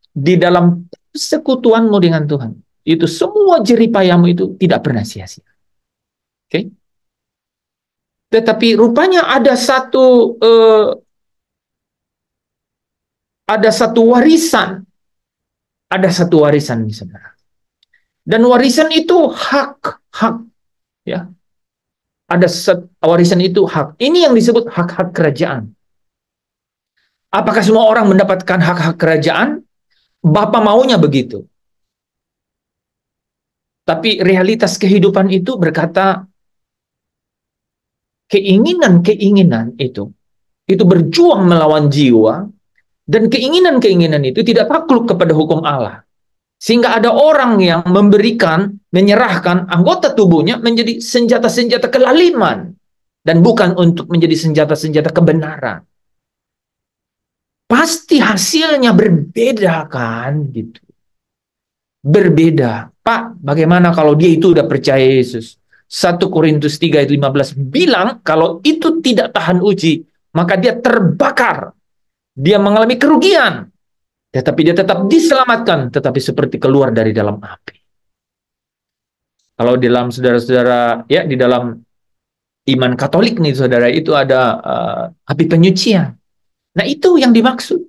di dalam persekutuanmu dengan Tuhan, itu semua jeripayamu itu tidak pernah sia-sia. Oke? Okay? Tetapi rupanya ada satu warisan, nih saudara. Dan warisan itu hak, ya. Warisan itu hak. Ini yang disebut hak-hak kerajaan. Apakah semua orang mendapatkan hak-hak kerajaan? Bapa maunya begitu. Tapi realitas kehidupan itu berkata keinginan-keinginan itu berjuang melawan jiwa, dan keinginan-keinginan itu tidak takluk kepada hukum Allah. Sehingga ada orang yang menyerahkan anggota tubuhnya menjadi senjata-senjata kelaliman dan bukan untuk menjadi senjata-senjata kebenaran. Pasti hasilnya berbeda kan gitu. Berbeda. Pak, bagaimana kalau dia itu udah percaya Yesus? 1 Korintus 3 ayat 15 bilang kalau itu tidak tahan uji, maka dia terbakar. Dia mengalami kerugian. Tetapi dia tetap diselamatkan, tetapi seperti keluar dari dalam api. Kalau di dalam saudara-saudara, ya, di dalam iman Katolik nih saudara, itu ada api penyucian. Nah, itu yang dimaksud.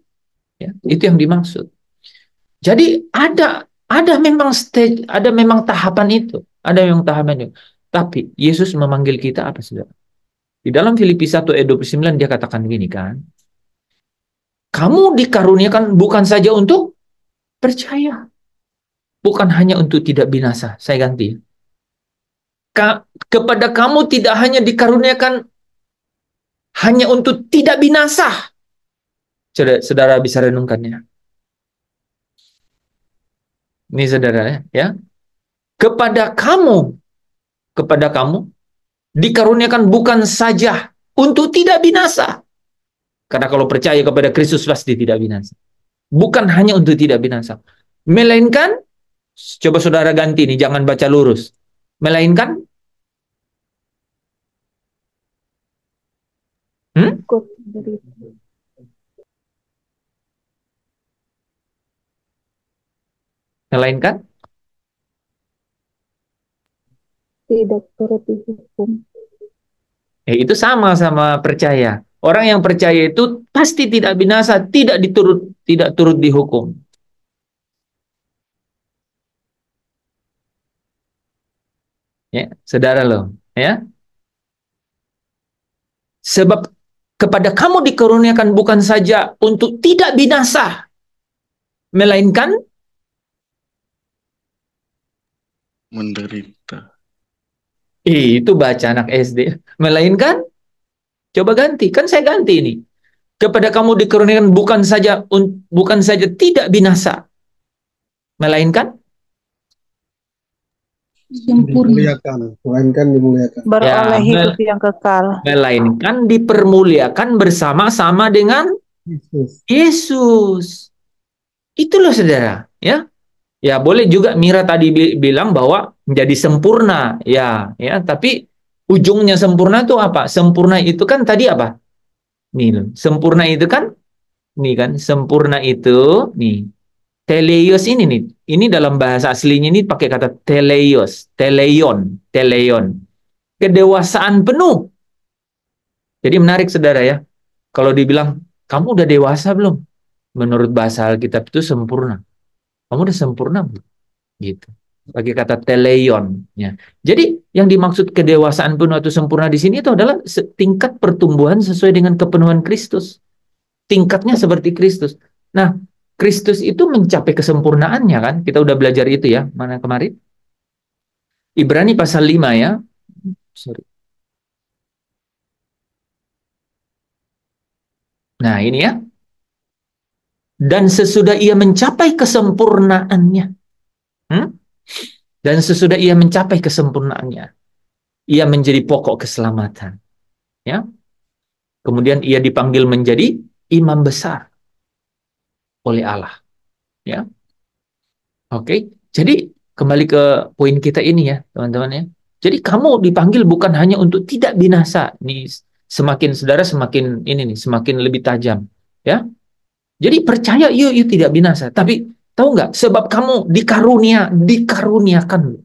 Ya, itu yang dimaksud. Jadi ada memang stage, ada memang tahapan itu, ada memang tahapan itu. Tapi Yesus memanggil kita apa saudara? Di dalam Filipi 1 ayat 29 dia katakan gini kan, kamu dikaruniakan bukan saja untuk percaya, bukan hanya untuk tidak binasa. Saya ganti. Kepada kamu tidak hanya dikaruniakan hanya untuk tidak binasa. Saudara bisa renungkannya. Ini saudara ya. Kepada kamu kepada kamu dikaruniakan bukan saja untuk tidak binasa. Karena kalau percaya kepada Kristus pasti tidak binasa. Bukan hanya untuk tidak binasa. Melainkan, coba saudara ganti nih, jangan baca lurus. Melainkan, Ikut menderita. melainkan, Tidak turut dihukum. itu sama percaya. Orang yang percaya itu pasti tidak binasa, tidak turut dihukum. Ya, saudara loh, ya. Sebab kepada kamu dikaruniakan bukan saja untuk tidak binasa, melainkan menderita. itu baca anak SD. Melainkan, coba ganti. Kan saya ganti ini. Kepada kamu dikaruniakan bukan saja tidak binasa, melainkan Sempurna. Melainkan dimuliakan. Beroleh hidup yang kekal. melainkan dipermuliakan bersama-sama dengan Yesus. Itu loh saudara, ya. Ya, boleh juga Mira tadi bilang bahwa menjadi sempurna, ya, tapi ujungnya sempurna itu apa? Sempurna itu kan tadi apa? Nih, sempurna itu kan sempurna itu nih. Teleios ini nih. Ini dalam bahasa aslinya ini pakai kata teleios, teleion. Kedewasaan penuh. Jadi menarik saudara ya. Kalau dibilang, kamu udah dewasa belum? Menurut bahasa Alkitab itu sempurna. Kamu udah sempurna belum? Gitu. Pakai kata teleion. Ya. Jadi yang dimaksud kedewasaan penuh atau sempurna di sini itu adalah tingkat pertumbuhan sesuai dengan kepenuhan Kristus. Tingkatnya seperti Kristus. Nah, Kristus itu mencapai kesempurnaannya kan? Kita udah belajar itu ya. Mana kemarin? Ibrani pasal 5 ya. Sorry. Nah, ini ya. Dan sesudah ia mencapai kesempurnaannya. Dan sesudah ia mencapai kesempurnaannya, ia menjadi pokok keselamatan. Ya. Kemudian ia dipanggil menjadi imam besar oleh Allah. Ya. Oke. Jadi kembali ke poin kita ini ya, teman-teman ya. Jadi kamu dipanggil bukan hanya untuk tidak binasa. Ini semakin saudara semakin semakin lebih tajam, ya. Jadi percaya yuk tidak binasa, tapi tahu nggak sebab kamu dikaruniakan,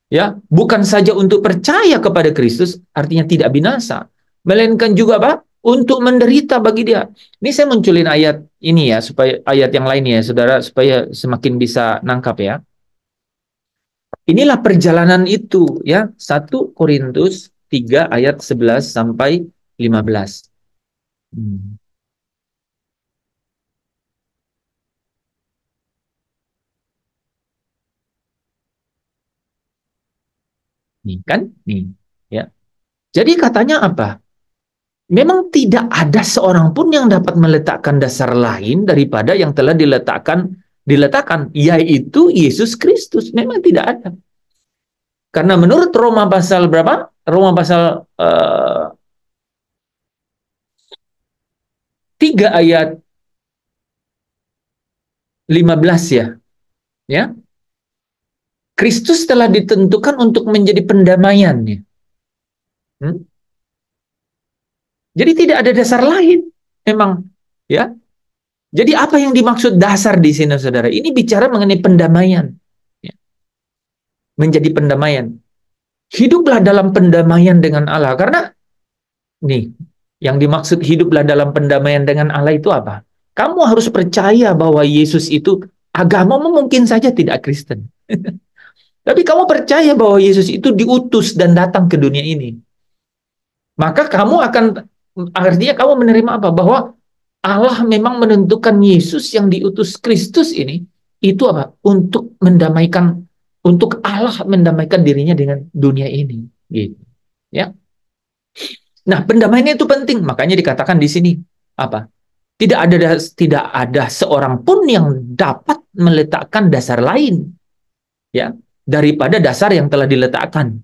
ya, bukan saja untuk percaya kepada Kristus, artinya tidak binasa, melainkan juga apa? Untuk menderita bagi Dia. Ini saya munculin ayat ini ya, supaya ayat yang lain ya, saudara, supaya semakin bisa nangkap ya. Inilah perjalanan itu ya, 1 Korintus 3 ayat 11 sampai 15. Nih kan, nih ya. Jadi katanya apa? Memang tidak ada seorang pun yang dapat meletakkan dasar lain daripada yang telah diletakkan, yaitu Yesus Kristus. Memang tidak ada. Karena menurut Roma pasal berapa? Roma pasal 3 ayat 15 ya. Ya. Kristus telah ditentukan untuk menjadi pendamaiannya. Jadi tidak ada dasar lain, memang, ya. Jadi apa yang dimaksud dasar di sini, saudara? Ini bicara mengenai pendamaian, ya. Menjadi pendamaian. Hiduplah dalam pendamaian dengan Allah, karena nih, yang dimaksud hiduplah dalam pendamaian dengan Allah itu apa? Kamu harus percaya bahwa Yesus itu agamamu mungkin saja tidak Kristen. Tapi kamu percaya bahwa Yesus itu diutus dan datang ke dunia ini. Maka artinya kamu menerima apa? Bahwa Allah memang menentukan Yesus yang diutus Kristus ini, itu apa? Untuk Allah mendamaikan dirinya dengan dunia ini. Gitu. Ya. Nah, pendamaian itu penting. Makanya dikatakan di sini, apa? Tidak ada seorang pun yang dapat meletakkan dasar lain, ya, daripada dasar yang telah diletakkan.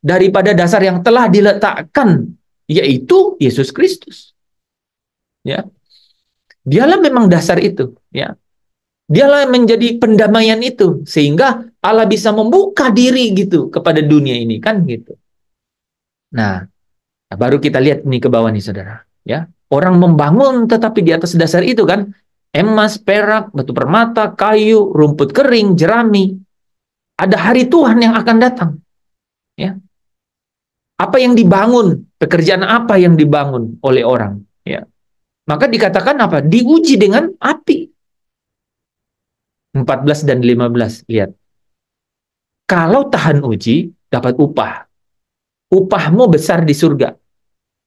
daripada dasar yang telah diletakkan, yaitu Yesus Kristus. Ya, dialah memang dasar itu. Ya, dialah menjadi pendamaian itu, sehingga Allah bisa membuka diri gitu kepada dunia ini kan gitu. Nah, baru kita lihat nih ke bawah nih saudara. Ya, orang membangun tetapi di atas dasar itu kan, emas, perak, batu permata, kayu, rumput kering, jerami. Ada hari Tuhan yang akan datang. Ya, apa yang dibangun, pekerjaan apa yang dibangun oleh orang. Ya, maka dikatakan apa? Diuji dengan api. 14 dan 15, lihat. Kalau tahan uji, dapat upah. Upahmu besar di surga.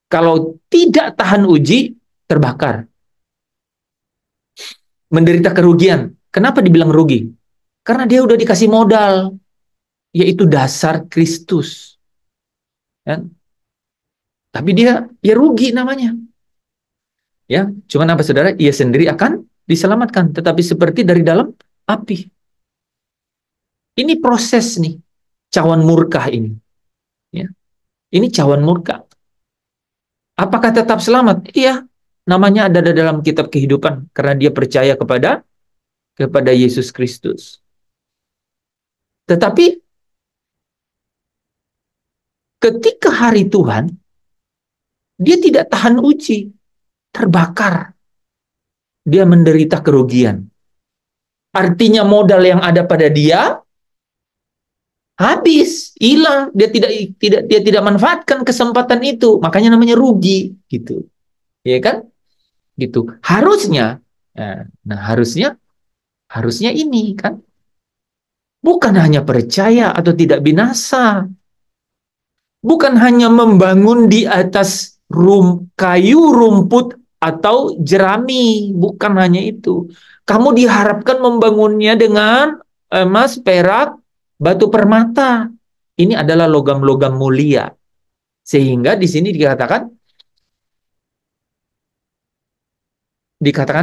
Kalau tidak tahan uji, terbakar. Menderita kerugian. Kenapa dibilang rugi? Karena dia udah dikasih modal, yaitu dasar Kristus. Ya. Tapi dia ya rugi namanya. Ya, cuman apa saudara? Ia sendiri akan diselamatkan, tetapi seperti dari dalam api. Ini proses nih, cawan murka ini. Ya. Ini cawan murka. Apakah tetap selamat? Iya, namanya ada dalam kitab kehidupan karena dia percaya kepada Yesus Kristus. Tetapi ketika hari Tuhan, dia tidak tahan uji, terbakar. Dia menderita kerugian. Artinya modal yang ada pada dia habis, hilang. Dia tidak manfaatkan kesempatan itu, makanya namanya rugi, gitu. Ya kan? Gitu. Harusnya, nah harusnya ini kan, bukan hanya percaya atau tidak binasa, bukan hanya membangun di atas kayu, rumput atau jerami, bukan hanya itu. Kamu diharapkan membangunnya dengan emas, perak, batu permata. Ini adalah logam-logam mulia. Sehingga di sini dikatakan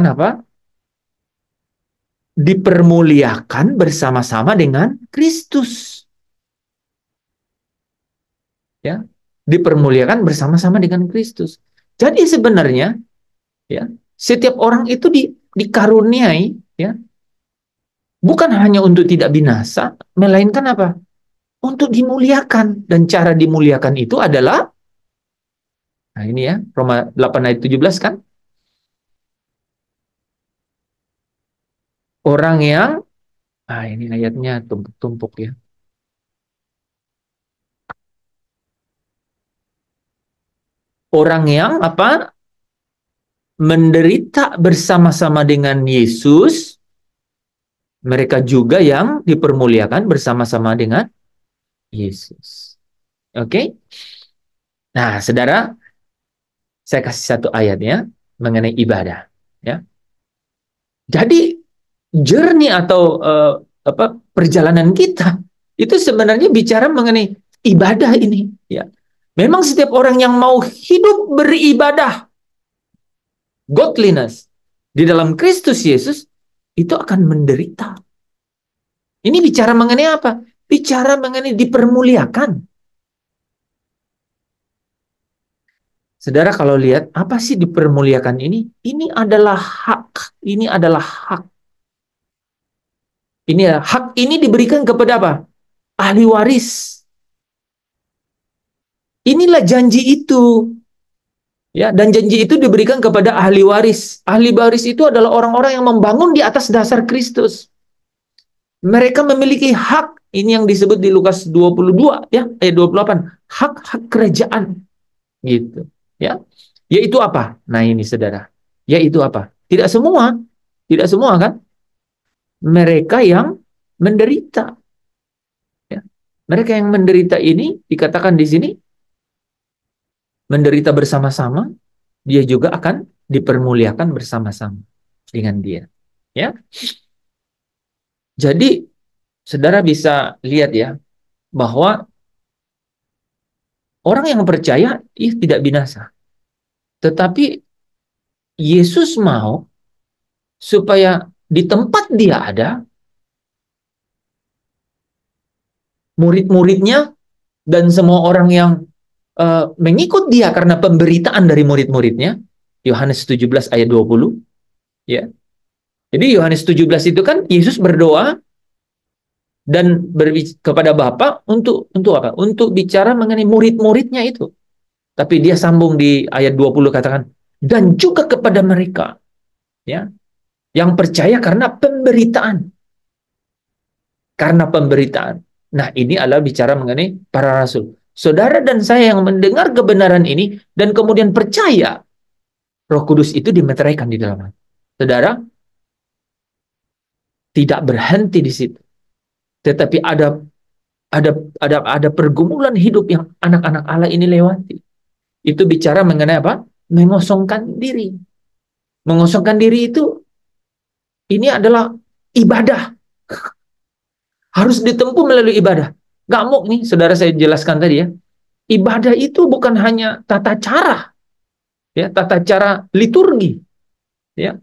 apa? Dipermuliakan bersama-sama dengan Kristus. Ya, dipermuliakan bersama-sama dengan Kristus. Jadi sebenarnya ya, setiap orang itu dikaruniai ya, bukan hanya untuk tidak binasa, melainkan apa? Untuk dimuliakan. Dan cara dimuliakan itu adalah, nah ini ya, Roma 8 ayat 17 kan? Orang yang, ini ayatnya tumpuk-tumpuk ya. Orang yang apa? Menderita bersama-sama dengan Yesus, mereka juga yang dipermuliakan bersama-sama dengan Yesus. Oke? Nah, saudara, saya kasih satu ayatnya mengenai ibadah. Ya. Jadi, journey atau perjalanan kita itu sebenarnya bicara mengenai ibadah ini. Ya. Memang setiap orang yang mau hidup beribadah, godliness, di dalam Kristus Yesus, itu akan menderita. Ini bicara mengenai apa? Bicara mengenai dipermuliakan. Saudara kalau lihat, apa sih dipermuliakan ini? Ini adalah hak. Ini adalah hak. Hak ini diberikan kepada apa? Ahli waris. Inilah janji itu. Ya, dan janji itu diberikan kepada ahli waris. Ahli waris itu adalah orang-orang yang membangun di atas dasar Kristus. Mereka memiliki hak. Ini yang disebut di Lukas 22 ya, ayat 28. Hak-hak kerajaan. Gitu. Ya. Yaitu apa? Nah, ini saudara. Yaitu apa? Tidak semua. Tidak semua kan? Mereka yang menderita. Ya. Mereka yang menderita ini dikatakan di sini menderita bersama-sama, dia juga akan dipermuliakan bersama-sama dengan dia. Ya. Jadi saudara bisa lihat ya bahwa orang yang percaya tidak binasa. Tetapi Yesus mau supaya di tempat dia ada, murid-muridnya dan semua orang yang mengikut dia karena pemberitaan dari murid-muridnya. Yohanes 17 ayat 20, ya. Jadi Yohanes 17 itu kan Yesus berdoa dan kepada Bapa untuk apa? Untuk bicara mengenai murid-muridnya itu. Tapi dia sambung di ayat 20 katakan, dan juga kepada mereka, ya, yang percaya karena pemberitaan. Karena pemberitaan. Nah, ini adalah bicara mengenai para rasul. Saudara dan saya yang mendengar kebenaran ini dan kemudian percaya, Roh Kudus itu dimeteraikan di dalam hati. Saudara, tidak berhenti di situ. Tetapi ada pergumulan hidup yang anak-anak Allah ini lewati. Itu bicara mengenai apa? Mengosongkan diri. Mengosongkan diri itu ini adalah ibadah. Harus ditempuh melalui ibadah. Gak mau nih, saudara saya jelaskan tadi ya. Ibadah itu bukan hanya tata cara, ya, tata cara liturgi, ya.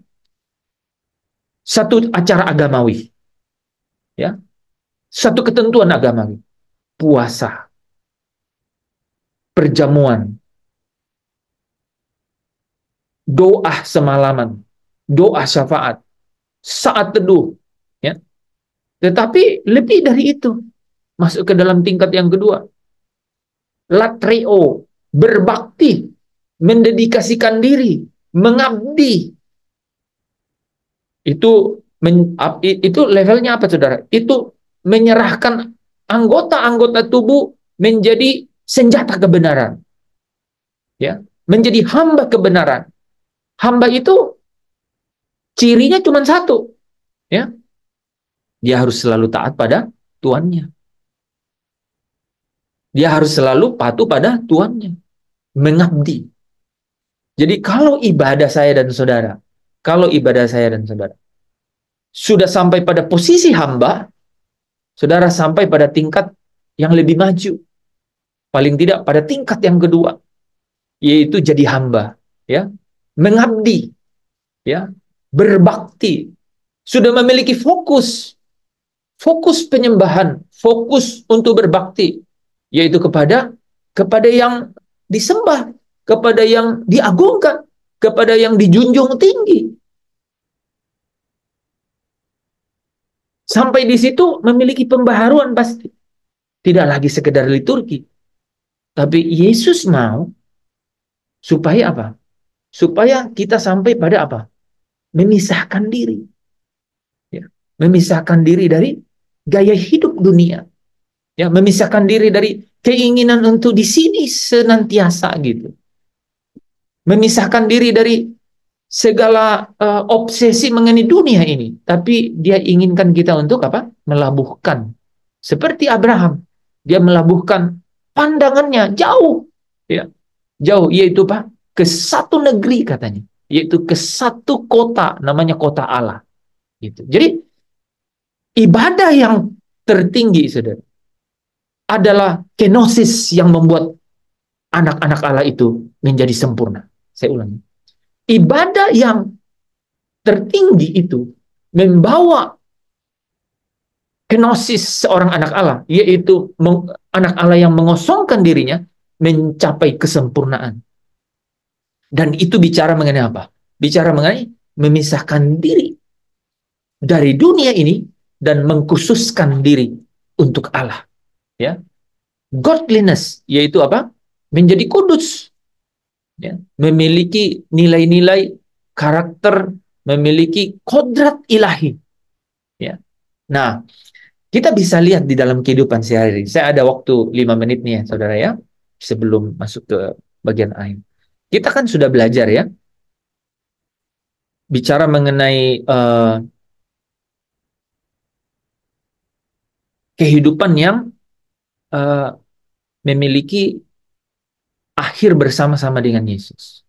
Satu acara agamawi, ya. Satu ketentuan agamawi. Puasa, perjamuan, doa semalaman, doa syafaat, saat teduh, ya. Tetapi lebih dari itu, masuk ke dalam tingkat yang kedua. Latreo, berbakti, mendedikasikan diri, mengabdi. Itu levelnya apa, saudara? Itu menyerahkan anggota-anggota tubuh menjadi senjata kebenaran, ya, menjadi hamba kebenaran. Hamba itu cirinya cuma satu, ya, dia harus selalu taat pada tuannya. Dia harus selalu patuh pada tuannya, mengabdi. Jadi kalau ibadah saya dan saudara, sudah sampai pada posisi hamba, saudara sampai pada tingkat yang lebih maju. Paling tidak pada tingkat yang kedua, yaitu jadi hamba, ya, mengabdi, ya, berbakti, sudah memiliki fokus penyembahan, fokus untuk berbakti, yaitu kepada yang disembah, kepada yang diagungkan, kepada yang dijunjung tinggi. Sampai di situ memiliki pembaharuan pasti. Tidak lagi sekedar liturgi. Tapi Yesus mau supaya apa? Supaya kita sampai pada apa? Memisahkan diri. Ya. Memisahkan diri dari gaya hidup dunia. Ya, memisahkan diri dari keinginan untuk di sini senantiasa gitu. Memisahkan diri dari segala obsesi mengenai dunia ini, tapi dia inginkan kita untuk apa? Melabuhkan. Seperti Abraham, dia melabuhkan pandangannya jauh, ya, jauh, yaitu apa? Ke satu negeri katanya, yaitu ke satu kota, namanya kota Allah. Gitu. Jadi ibadah yang tertinggi, saudara, adalah kenosis yang membuat anak-anak Allah itu menjadi sempurna. Saya ulangi. Ibadah yang tertinggi itu membawa kenosis seorang anak Allah, yaitu anak Allah yang mengosongkan dirinya mencapai kesempurnaan. Dan itu bicara mengenai apa? Bicara mengenai memisahkan diri dari dunia ini dan mengkhususkan diri untuk Allah. Ya, godliness, yaitu apa? Menjadi kudus. Ya, memiliki nilai-nilai karakter, memiliki kodrat ilahi. Ya. Nah, kita bisa lihat di dalam kehidupan sehari-hari. Saya ada waktu 5 menit nih ya, saudara ya, sebelum masuk ke bagian akhir. Kita kan sudah belajar ya, bicara mengenai kehidupan yang memiliki akhir bersama-sama dengan Yesus.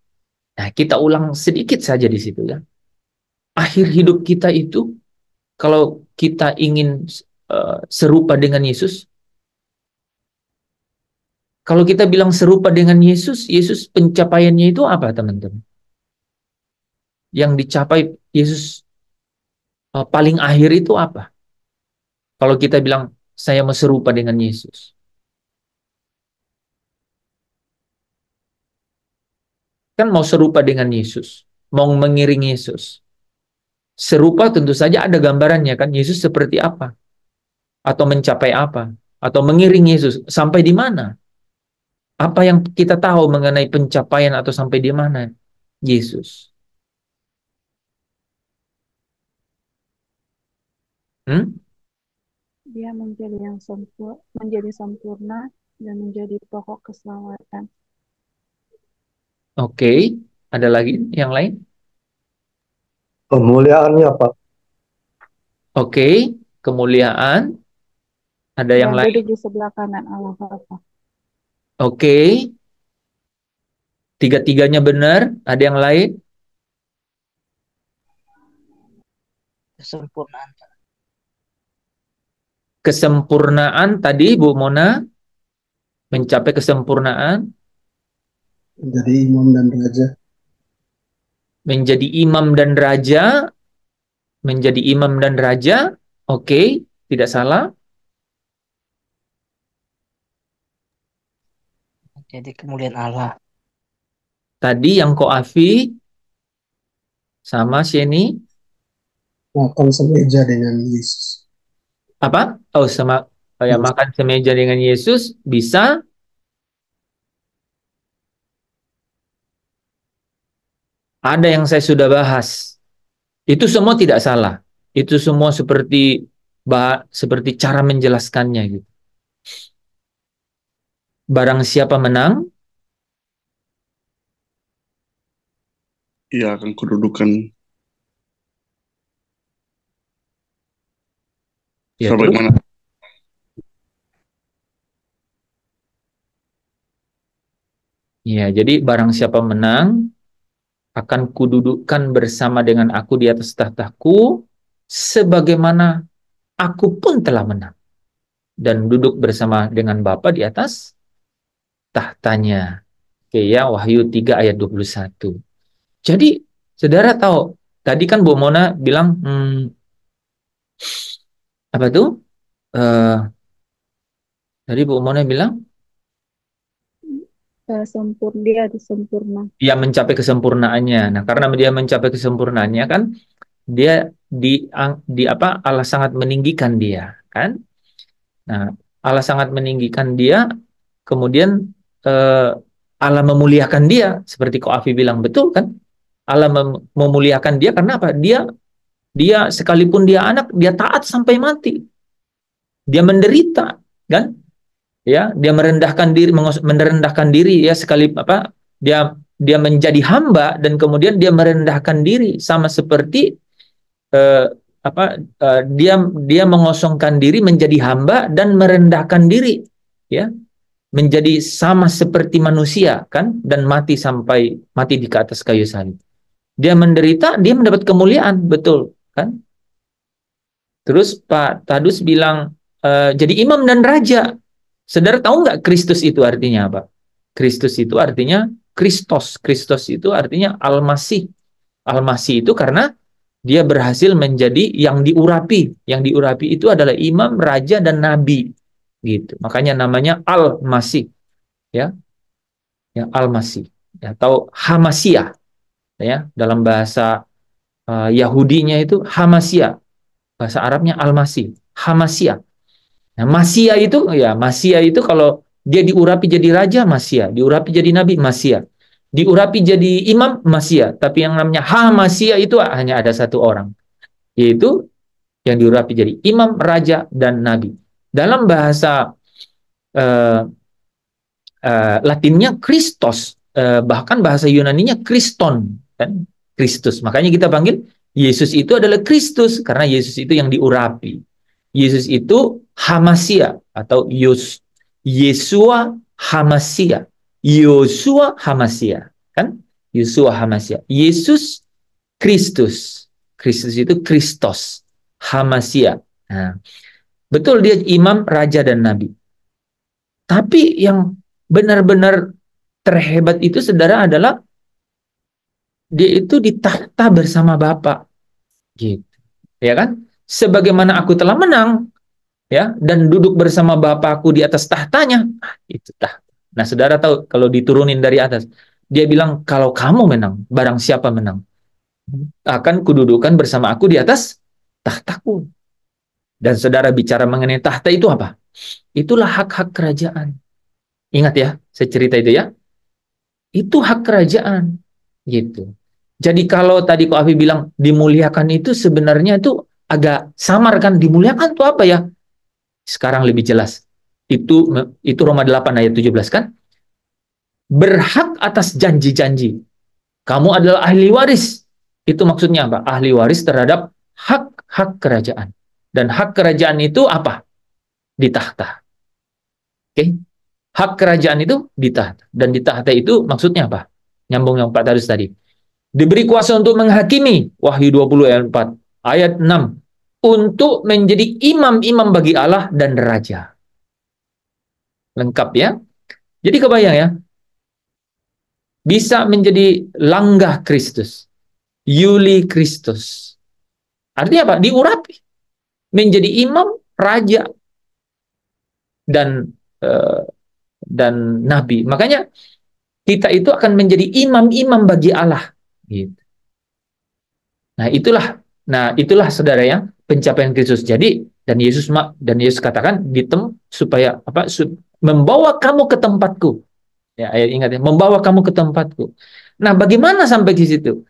Nah, kita ulang sedikit saja di situ ya. Akhir hidup kita itu, kalau kita ingin serupa dengan Yesus, kalau kita bilang serupa dengan Yesus, Yesus pencapaiannya itu apa, teman-teman? Yang dicapai Yesus paling akhir itu apa? Kalau kita bilang, saya mau serupa dengan Yesus. Kan mau serupa dengan Yesus, mau mengiring Yesus. Serupa tentu saja ada gambarannya kan, Yesus seperti apa, atau mencapai apa, atau mengiring Yesus sampai di mana. Apa yang kita tahu mengenai pencapaian atau sampai di mana Yesus? Hmm? Dia menjadi yang sempurna, menjadi sempurna dan menjadi pokok keselamatan. Oke, ada lagi yang lain? Kemuliaannya apa? Oke, kemuliaan. Ada yang Dan lain? duduk di sebelah kanan Allah Bapa. Oke, tiga-tiganya benar. Ada yang lain? Kesempurnaan. Kesempurnaan tadi Bu Mona, mencapai kesempurnaan, Menjadi imam dan raja. menjadi imam dan raja, menjadi imam dan raja. Oke, tidak salah. Jadi kemuliaan Allah. Tadi yang Koafi sama Sheni Makan semeja dengan Yesus. apa? Oh, sama ya, Yesus. makan semeja dengan Yesus bisa. Ada yang saya sudah bahas. Itu semua tidak salah. Itu semua seperti cara menjelaskannya gitu. Barang siapa menang, Ia akan kedudukan ya terus. sebagaimana Ya, jadi barang siapa menang akan kududukkan bersama dengan aku di atas tahtaku sebagaimana aku pun telah menang dan duduk bersama dengan Bapa di atas tahtanya. Oke ya, Wahyu 3 ayat 21. Jadi, saudara tahu, tadi kan Bu Mona bilang, apa tuh? Eh, tadi Bu Mona bilang, Dia disempurna. dia mencapai kesempurnaannya. Nah, karena dia mencapai kesempurnaannya kan, dia di apa? Allah sangat meninggikan dia, kan? Nah, Allah sangat meninggikan dia, kemudian eh, Allah memuliakan dia, seperti Ko Afi bilang betul kan? Allah memuliakan dia karena apa? Dia sekalipun dia anak, dia taat sampai mati. Dia menderita, kan? Ya, dia merendahkan diri ya sekali apa? Dia menjadi hamba dan kemudian dia merendahkan diri sama seperti eh, dia mengosongkan diri menjadi hamba dan merendahkan diri, ya, menjadi sama seperti manusia kan dan mati di atas kayu salib. Dia menderita, dia mendapat kemuliaan, betul kan? Terus Pak Tadus bilang jadi imam dan raja. Saudara tahu nggak Kristus itu artinya apa? Kristus itu artinya Kristos. Kristos itu artinya Al-Masih. Al-Masih itu karena dia berhasil menjadi yang diurapi. Yang diurapi itu adalah imam, raja, dan nabi. Gitu. Makanya namanya Al-Masih. Ya, ya Al-Masih. Ya, atau Hamasiyah. Ya, dalam bahasa Yahudinya itu Hamasiyah. Bahasa Arabnya Al-Masih. Hamasiyah. Nah, Masia itu kalau dia diurapi jadi raja, Masia, diurapi jadi nabi, Masia, diurapi jadi imam, Masia. Tapi yang namanya Masia itu hanya ada satu orang, yaitu yang diurapi jadi imam, raja, dan nabi. Dalam bahasa eh, Latinnya Christos, bahkan bahasa Yunaninya Kriston, kan? Kristus. Makanya kita panggil Yesus itu adalah Kristus karena Yesus itu yang diurapi. Yesus itu Hamasia atau Yesua Hamasia. Yosua Hamasia, kan? Yosua Hamasia. Yesus Kristus. Kristus itu Kristos. Hamasia. Nah, betul dia imam, raja, dan nabi. Tapi yang benar-benar terhebat itu saudara adalah dia itu ditahta bersama Bapa. Gitu. Ya kan? Sebagaimana aku telah menang, ya, dan duduk bersama Bapakku di atas tahtanya, itu tahta. Nah, saudara tahu kalau diturunin dari atas, Dia bilang, kalau kamu menang, barang siapa menang, akan kududukan bersama aku di atas tahtaku. Dan saudara bicara mengenai tahta itu apa? Itulah hak-hak kerajaan. Ingat ya, saya cerita itu ya. Itu hak kerajaan. Gitu. Jadi kalau tadi Ko Afi bilang dimuliakan itu sebenarnya itu agak samar kan. Dimuliakan itu apa ya? Sekarang lebih jelas. Itu Roma 8 ayat 17 kan? Berhak atas janji-janji. Kamu adalah ahli waris. Itu maksudnya apa? Ahli waris terhadap hak-hak kerajaan. Dan hak kerajaan itu apa? Di tahta. Oke? Hak kerajaan itu di tahta. Dan di tahta itu maksudnya apa? Nyambung yang Pak Tarus tadi. Diberi kuasa untuk menghakimi. Wahyu 20 ayat 4. Ayat 6. Untuk menjadi imam-imam bagi Allah dan raja. Lengkap ya. Jadi kebayang ya. Bisa menjadi langgah Kristus. Yuli Kristus. Artinya apa? Diurapi. Menjadi imam, raja, dan eh, nabi. Makanya kita itu akan menjadi imam-imam bagi Allah. Gitu. Nah itulah saudara yang pencapaian Kristus. Jadi dan Yesus katakan supaya apa? Membawa kamu ke tempatku. Ya, ayat ingat ya, membawa kamu ke tempatku. Nah, bagaimana sampai di situ?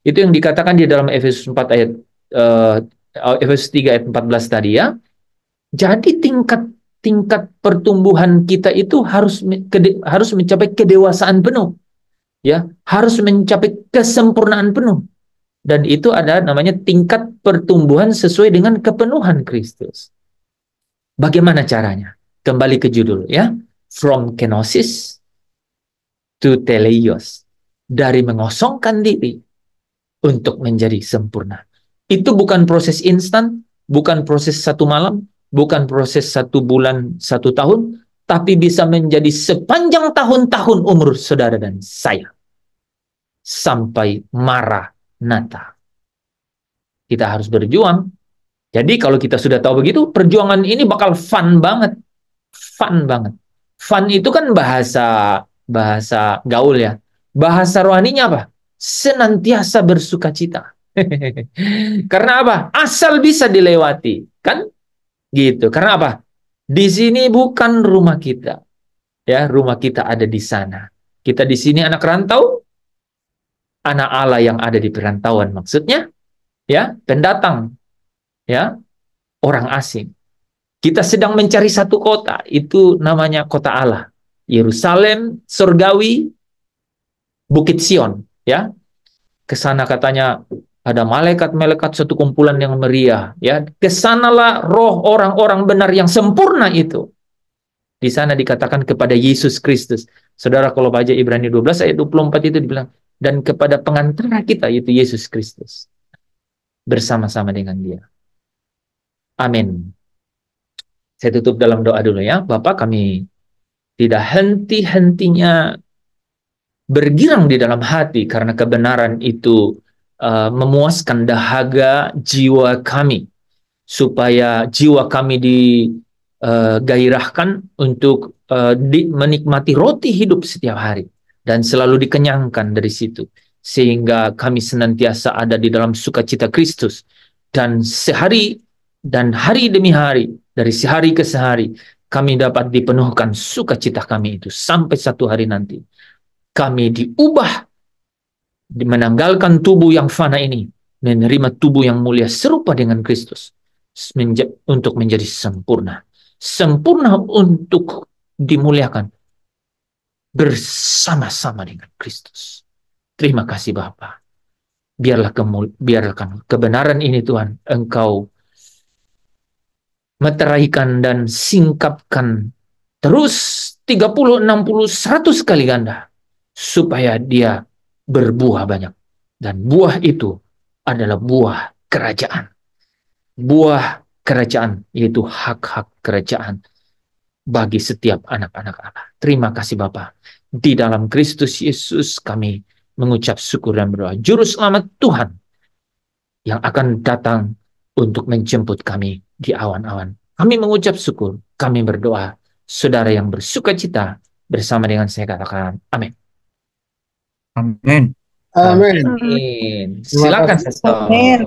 Itu yang dikatakan di dalam Efesus 4 ayat Efesus 3 ayat 14 tadi ya. Jadi tingkat pertumbuhan kita itu harus mencapai kedewasaan penuh. Ya, harus mencapai kesempurnaan penuh. Dan itu ada namanya tingkat pertumbuhan sesuai dengan kepenuhan Kristus. Bagaimana caranya? Kembali ke judul ya. From kenosis to teleios. Dari mengosongkan diri untuk menjadi sempurna. Itu bukan proses instan, bukan proses 1 malam, bukan proses 1 bulan, 1 tahun, tapi bisa menjadi sepanjang tahun-tahun umur saudara dan saya. Sampai Maranatha. Kita harus berjuang. Jadi kalau kita sudah tahu begitu, perjuangan ini bakal fun banget. Fun banget. Fun itu kan bahasa gaul ya. Bahasa rohaninya apa? Senantiasa bersukacita. Karena apa? Asal bisa dilewati, kan? Gitu. Karena apa? Di sini bukan rumah kita. Ya, rumah kita ada di sana. Kita di sini anak rantau, anak Allah yang ada di perantauan maksudnya, ya, pendatang, ya, orang asing. Kita sedang mencari satu kota, itu namanya kota Allah. Yerusalem, surgawi, Bukit Sion, ya. Ke sana katanya ada malaikat-malaikat satu kumpulan yang meriah, ya. Kesanalah roh orang-orang benar yang sempurna itu. Di sana dikatakan kepada Yesus Kristus. Saudara kalau baca Ibrani 12 ayat 24 itu dibilang, dan kepada pengantara kita itu Yesus Kristus. Bersama-sama dengan dia. Amin. Saya tutup dalam doa dulu ya. Bapak, kami tidak henti-hentinya bergirang di dalam hati karena kebenaran itu memuaskan dahaga jiwa kami. Supaya jiwa kami digairahkan untuk menikmati roti hidup setiap hari. Dan selalu dikenyangkan dari situ. Sehingga kami senantiasa ada di dalam sukacita Kristus. Dan sehari dan hari demi hari, dari sehari ke sehari, kami dapat dipenuhkan sukacita kami itu. Sampai satu hari nanti. Kami diubah, menanggalkan tubuh yang fana ini, menerima tubuh yang mulia serupa dengan Kristus. Untuk menjadi sempurna. Sempurna untuk dimuliakan. Bersama-sama dengan Kristus. Terima kasih Bapa. Biarlah kebenaran ini Tuhan, Engkau meteraikan dan singkapkan terus 30, 60, 100 kali ganda. Supaya dia berbuah banyak. Dan buah itu adalah buah kerajaan. Buah kerajaan, yaitu hak-hak kerajaan bagi setiap anak-anak Allah. Terima kasih Bapa. Di dalam Kristus Yesus kami mengucap syukur dan berdoa. Juru selamat Tuhan yang akan datang untuk menjemput kami di awan-awan. Kami mengucap syukur, kami berdoa. Saudara yang bersuka cita bersama dengan saya katakan amin. Amin. Amin. Amin. Terima Silakan, kasih. Sestor. Amin.